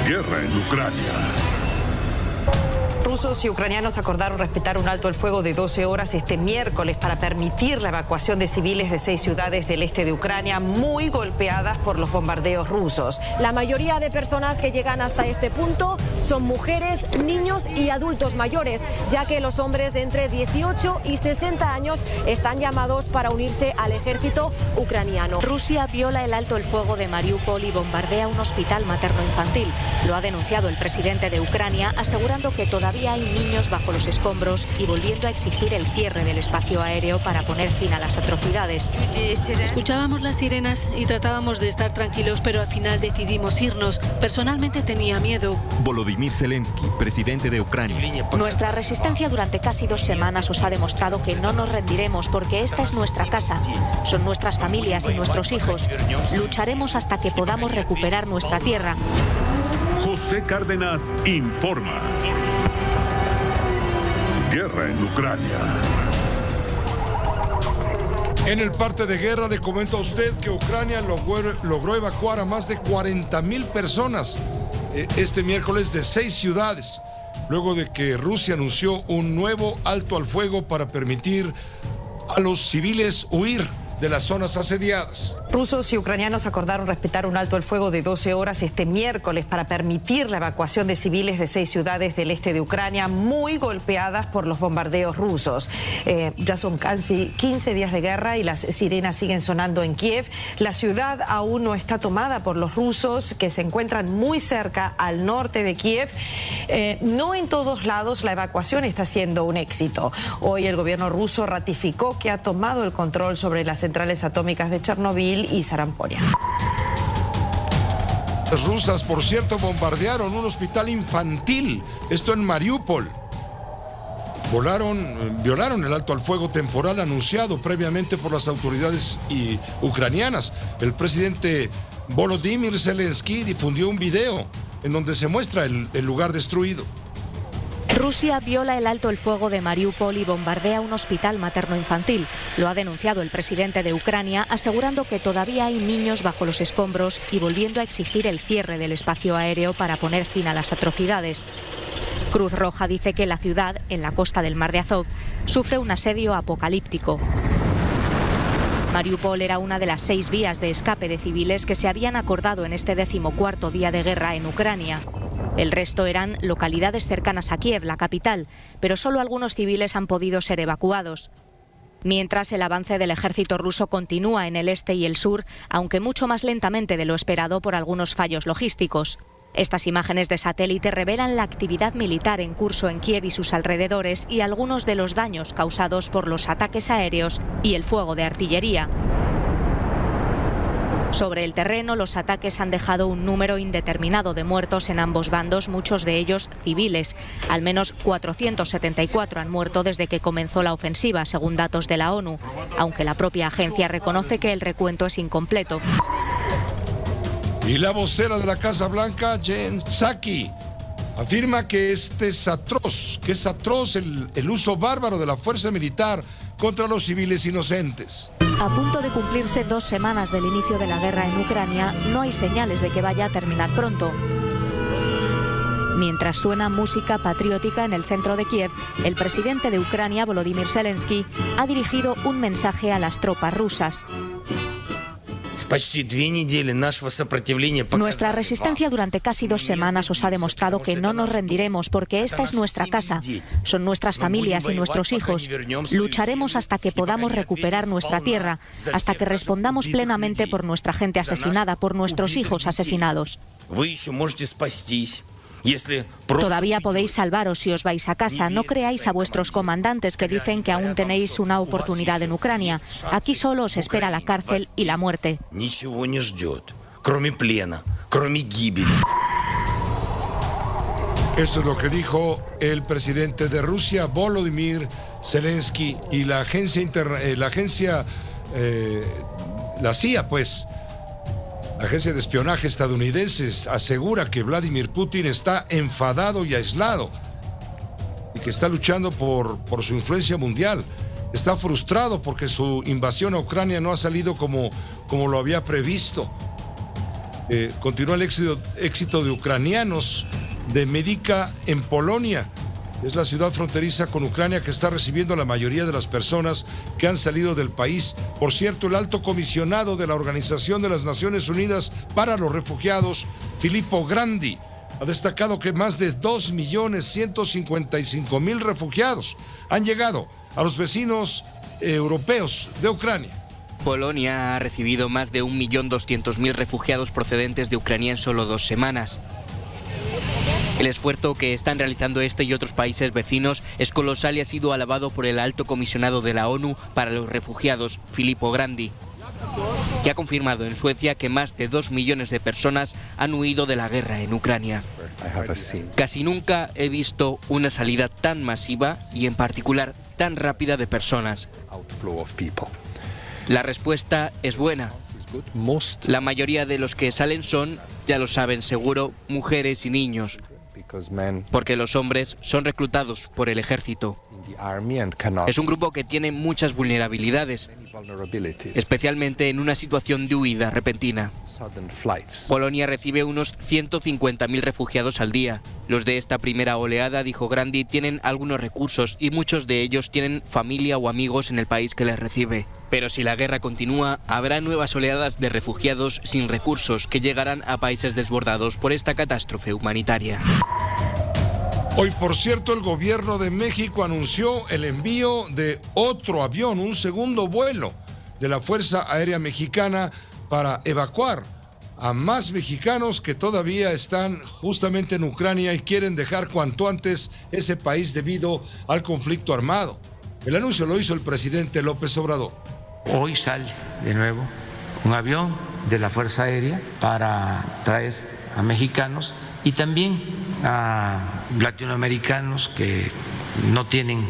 A: Guerra en Ucrania.
O: Rusos y ucranianos acordaron respetar un alto el fuego de 12 horas este miércoles para permitir la evacuación de civiles de 6 ciudades del este de Ucrania muy golpeadas por los bombardeos rusos.
P: La mayoría de personas que llegan hasta este punto son mujeres, niños y adultos mayores, ya que los hombres de entre 18 y 60 años están llamados para unirse al ejército ucraniano.
Q: Rusia viola el alto el fuego de Mariupol y bombardea un hospital materno-infantil. Lo ha denunciado el presidente de Ucrania, asegurando que todavía todavía hay niños bajo los escombros y volviendo a exigir el cierre del espacio aéreo para poner fin a las atrocidades.
R: Escuchábamos las sirenas y tratábamos de estar tranquilos, pero al final decidimos irnos. Personalmente tenía miedo.
S: Volodymyr Zelensky, presidente de Ucrania.
Q: Nuestra resistencia durante casi 2 semanas os ha demostrado que no nos rendiremos porque esta es nuestra casa. Son nuestras familias y nuestros hijos. Lucharemos hasta que podamos recuperar nuestra tierra.
A: José Cárdenas informa. Guerra en Ucrania.
B: En el parte de guerra le comento a usted que Ucrania logró evacuar a más de 40,000 personas este miércoles de 6 ciudades, luego de que Rusia anunció un nuevo alto al fuego para permitir a los civiles huir de las zonas asediadas.
O: Rusos y ucranianos acordaron respetar un alto el fuego de 12 horas este miércoles para permitir la evacuación de civiles de 6 ciudades del este de Ucrania muy golpeadas por los bombardeos rusos. Ya son casi 15 días de guerra y las sirenas siguen sonando en Kiev. La ciudad aún no está tomada por los rusos, que se encuentran muy cerca al norte de Kiev. No en todos lados la evacuación está siendo un éxito. Hoy el gobierno ruso ratificó que ha tomado el control sobre las centrales atómicas de Chernobyl y Zaramporia.
B: Las rusas, por cierto, bombardearon un hospital infantil, esto en Mariupol. Violaron el alto al fuego temporal anunciado previamente por las autoridades ucranianas. El presidente Volodymyr Zelensky difundió un video en donde se muestra el lugar destruido.
Q: Rusia viola el alto el fuego de Mariupol y bombardea un hospital materno-infantil. Lo ha denunciado el presidente de Ucrania, asegurando que todavía hay niños bajo los escombros y volviendo a exigir el cierre del espacio aéreo para poner fin a las atrocidades. Cruz Roja dice que la ciudad, en la costa del Mar de Azov, sufre un asedio apocalíptico. Mariupol era una de las 6 vías de escape de civiles que se habían acordado en este 14º día de guerra en Ucrania. El resto eran localidades cercanas a Kiev, la capital, pero solo algunos civiles han podido ser evacuados. Mientras, el avance del ejército ruso continúa en el este y el sur, aunque mucho más lentamente de lo esperado por algunos fallos logísticos. Estas imágenes de satélite revelan la actividad militar en curso en Kiev y sus alrededores y algunos de los daños causados por los ataques aéreos y el fuego de artillería. Sobre el terreno, los ataques han dejado un número indeterminado de muertos en ambos bandos, muchos de ellos civiles. Al menos 474 han muerto desde que comenzó la ofensiva, según datos de la ONU, aunque la propia agencia reconoce que el recuento es incompleto.
B: Y la vocera de la Casa Blanca, Jen Psaki, afirma que es atroz el uso bárbaro de la fuerza militar contra los civiles inocentes.
Q: A punto de cumplirse 2 semanas del inicio de la guerra en Ucrania, no hay señales de que vaya a terminar pronto. Mientras suena música patriótica en el centro de Kiev, el presidente de Ucrania, Volodymyr Zelensky, ha dirigido un mensaje a las tropas rusas. Nuestra resistencia durante casi 2 semanas os ha demostrado que no nos rendiremos porque esta es nuestra casa, son nuestras familias y nuestros hijos. Lucharemos hasta que podamos recuperar nuestra tierra, hasta que respondamos plenamente por nuestra gente asesinada, por nuestros hijos asesinados. Todavía podéis salvaros si os vais a casa. No creáis a vuestros comandantes que dicen que aún tenéis una oportunidad en Ucrania. Aquí solo os espera la cárcel y la muerte.
B: Eso es lo que dijo el presidente de Rusia, Volodymyr Zelensky, y la CIA, pues, la agencia de espionaje estadounidense asegura que Vladimir Putin está enfadado y aislado y que está luchando por su influencia mundial. Está frustrado porque su invasión a Ucrania no ha salido como lo había previsto. Continúa el éxito de ucranianos de Medica en Polonia. Es la ciudad fronteriza con Ucrania que está recibiendo a la mayoría de las personas que han salido del país. Por cierto, el alto comisionado de la Organización de las Naciones Unidas para los Refugiados, Filippo Grandi, ha destacado que más de 2.155.000 refugiados han llegado a los vecinos europeos de Ucrania.
T: Polonia ha recibido más de 1.200.000 refugiados procedentes de Ucrania en solo 2 semanas. El esfuerzo que están realizando este y otros países vecinos es colosal y ha sido alabado por el alto comisionado de la ONU para los refugiados, Filippo Grandi, que ha confirmado en Suecia que más de 2 millones de personas han huido de la guerra en Ucrania. Casi nunca he visto una salida tan masiva y en particular tan rápida de personas. La respuesta es buena. La mayoría de los que salen son, ya lo saben seguro, mujeres y niños, porque los hombres son reclutados por el ejército. Es un grupo que tiene muchas vulnerabilidades, especialmente en una situación de huida repentina. Polonia recibe unos 150.000 refugiados al día. Los de esta primera oleada, dijo Grandi, tienen algunos recursos y muchos de ellos tienen familia o amigos en el país que les recibe. Pero si la guerra continúa, habrá nuevas oleadas de refugiados sin recursos que llegarán a países desbordados por esta catástrofe humanitaria.
B: Hoy, por cierto, el gobierno de México anunció el envío de otro avión, un segundo vuelo de la Fuerza Aérea Mexicana para evacuar a más mexicanos que todavía están justamente en Ucrania y quieren dejar cuanto antes ese país debido al conflicto armado. El anuncio lo hizo el presidente López Obrador.
H: Hoy sale de nuevo un avión de la Fuerza Aérea para traer a mexicanos y también a latinoamericanos que no tienen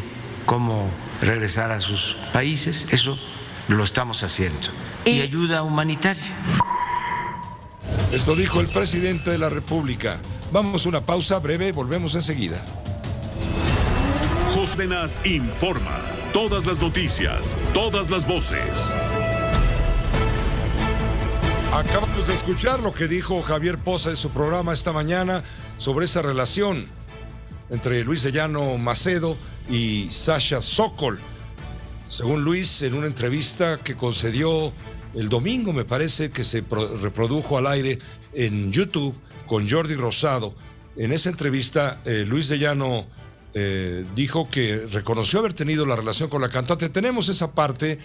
H: cómo regresar a sus países. Eso lo estamos haciendo. Y ayuda humanitaria.
B: Esto dijo el presidente de la República. Vamos a una pausa breve, volvemos enseguida.
A: Jósdenas informa. Todas las noticias, todas las voces.
B: Acabamos de escuchar lo que dijo Javier Poza en su programa esta mañana sobre esa relación entre Luis de Llano Macedo y Sasha Sokol. Según Luis, en una entrevista que concedió el domingo, me parece que se reprodujo al aire en YouTube con Jordi Rosado. En esa entrevista, Luis de Llano dijo que reconoció haber tenido la relación con la cantante. Tenemos esa parte,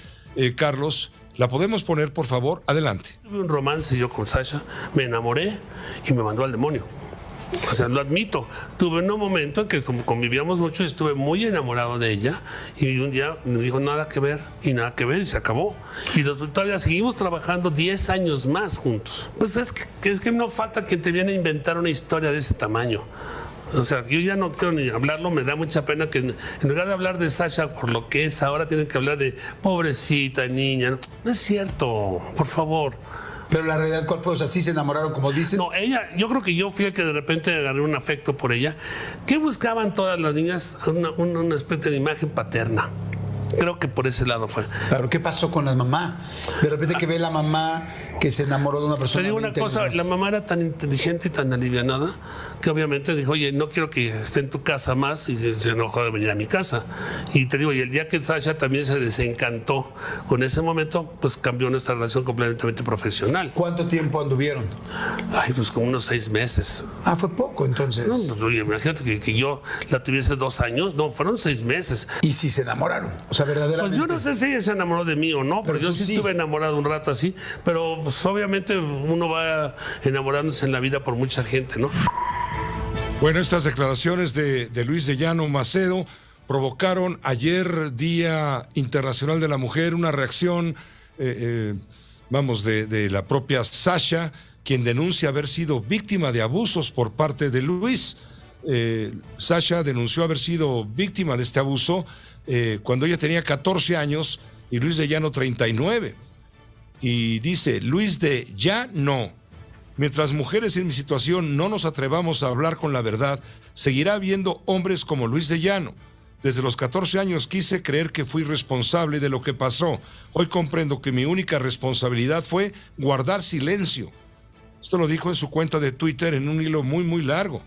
B: Carlos. ¿La podemos poner, por favor? Adelante.
U: Tuve un romance yo con Sasha, me enamoré y me mandó al demonio. O sea, lo admito. Tuve un momento en que como convivíamos mucho, estuve muy enamorado de ella y un día me dijo nada que ver y se acabó. Y todavía seguimos trabajando 10 años más juntos. Pues es que no falta quien te viene a inventar una historia de ese tamaño. O sea, yo ya no quiero ni hablarlo, me da mucha pena que en lugar de hablar de Sasha por lo que es ahora, tienen que hablar de pobrecita niña. No es cierto, por favor.
V: Pero la realidad, ¿cuál fue? O sea, ¿sí se enamoraron como dices?
U: No, yo creo que yo fui el que de repente agarré un afecto por ella. ¿Qué buscaban todas las niñas? Una especie de imagen paterna. Creo que por ese lado fue.
V: Claro, ¿qué pasó con la mamá? De repente que ve la mamá que se enamoró de una persona.
U: Te digo una cosa, la mamá era tan inteligente y tan alivianada que obviamente dijo, oye, no quiero que esté en tu casa más, y se enojó de venir a mi casa. Y te digo, y el día que Sasha también se desencantó con ese momento, pues cambió nuestra relación completamente profesional.
V: ¿Cuánto tiempo anduvieron?
U: Ay, pues como unos 6 meses.
V: Ah, fue poco entonces.
U: No, pues, oye, imagínate que yo la tuviese 2 años, no, fueron 6 meses.
V: ¿Y si se enamoraron? O sea, verdaderamente.
U: Pues yo no sé si ella se enamoró de mí o no, pero yo sí estuve enamorado un rato así, pero pues obviamente uno va enamorándose en la vida por mucha gente, ¿no?
B: Bueno, estas declaraciones de Luis de Llano Macedo provocaron ayer, Día Internacional de la Mujer, una reacción, de la propia Sasha, quien denuncia haber sido víctima de abusos por parte de Luis. Sasha denunció haber sido víctima de este abuso cuando ella tenía 14 años y Luis de Llano 39. Y dice, Luis de Llano, mientras mujeres en mi situación no nos atrevamos a hablar con la verdad, seguirá habiendo hombres como Luis de Llano. Desde los 14 años quise creer que fui responsable de lo que pasó. Hoy comprendo que mi única responsabilidad fue guardar silencio. Esto lo dijo en su cuenta de Twitter en un hilo muy, muy largo.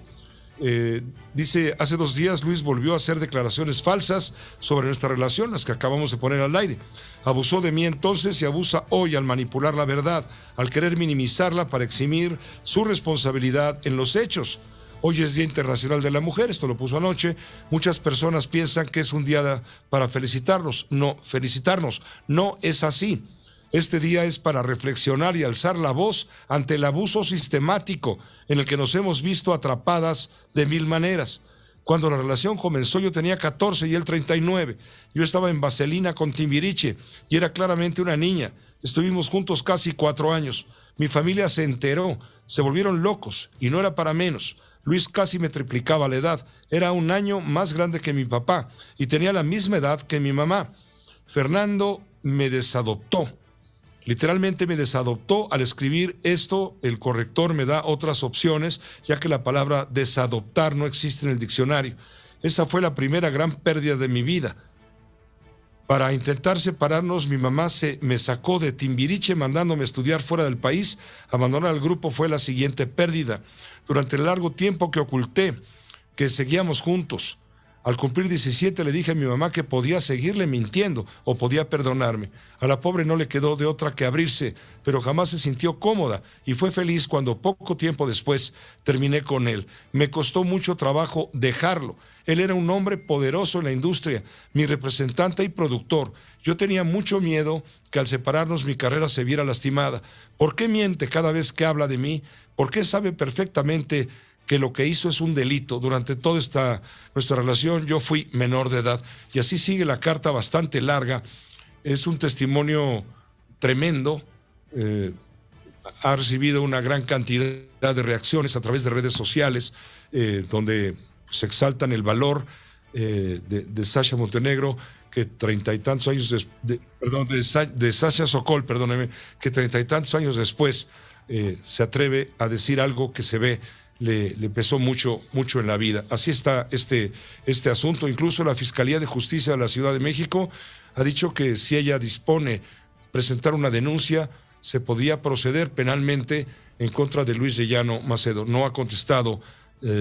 B: Dice, hace 2 días Luis volvió a hacer declaraciones falsas sobre nuestra relación, las que acabamos de poner al aire. Abusó de mí entonces y abusa hoy al manipular la verdad, al querer minimizarla para eximir su responsabilidad en los hechos. Hoy es Día Internacional de la Mujer, esto lo puso anoche. Muchas personas piensan que es un día para felicitarnos. No es así. Este día es para reflexionar y alzar la voz ante el abuso sistemático en el que nos hemos visto atrapadas de mil maneras. Cuando la relación comenzó yo tenía 14 y él 39. Yo estaba en Vaselina con Timbiriche y era claramente una niña. Estuvimos juntos casi 4 años. Mi familia se enteró, se volvieron locos y no era para menos. Luis casi me triplicaba la edad. Era 1 año más grande que mi papá y tenía la misma edad que mi mamá. Fernando me desadoptó. Literalmente me desadoptó. Al escribir esto, el corrector me da otras opciones, ya que la palabra desadoptar no existe en el diccionario. Esa fue la primera gran pérdida de mi vida. Para intentar separarnos, mi mamá me sacó de Timbiriche mandándome a estudiar fuera del país. Abandonar el grupo fue la siguiente pérdida. Durante el largo tiempo que oculté que seguíamos juntos, al cumplir 17 le dije a mi mamá que podía seguirle mintiendo o podía perdonarme. A la pobre no le quedó de otra que abrirse, pero jamás se sintió cómoda y fue feliz cuando poco tiempo después terminé con él. Me costó mucho trabajo dejarlo. Él era un hombre poderoso en la industria, mi representante y productor. Yo tenía mucho miedo que al separarnos mi carrera se viera lastimada. ¿Por qué miente cada vez que habla de mí? ¿Por qué sabe perfectamente que lo que hizo es un delito? Durante toda nuestra relación yo fui menor de edad. Y así sigue la carta, bastante larga. Es un testimonio tremendo. Ha recibido una gran cantidad de reacciones a través de redes sociales, donde se exaltan el valor de Sasha Montenegro, que 30 y tantos años de Sasha Sokol, perdóneme, que 30 y tantos años después se atreve a decir algo que se ve le pesó mucho en la vida. Así está este asunto. Incluso la Fiscalía de Justicia de la Ciudad de México ha dicho que si ella dispone presentar una denuncia, se podía proceder penalmente en contra de Luis de Llano Macedo. No ha contestado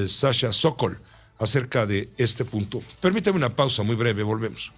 B: Sasha Sokol acerca de este punto. Permítame una pausa muy breve, volvemos.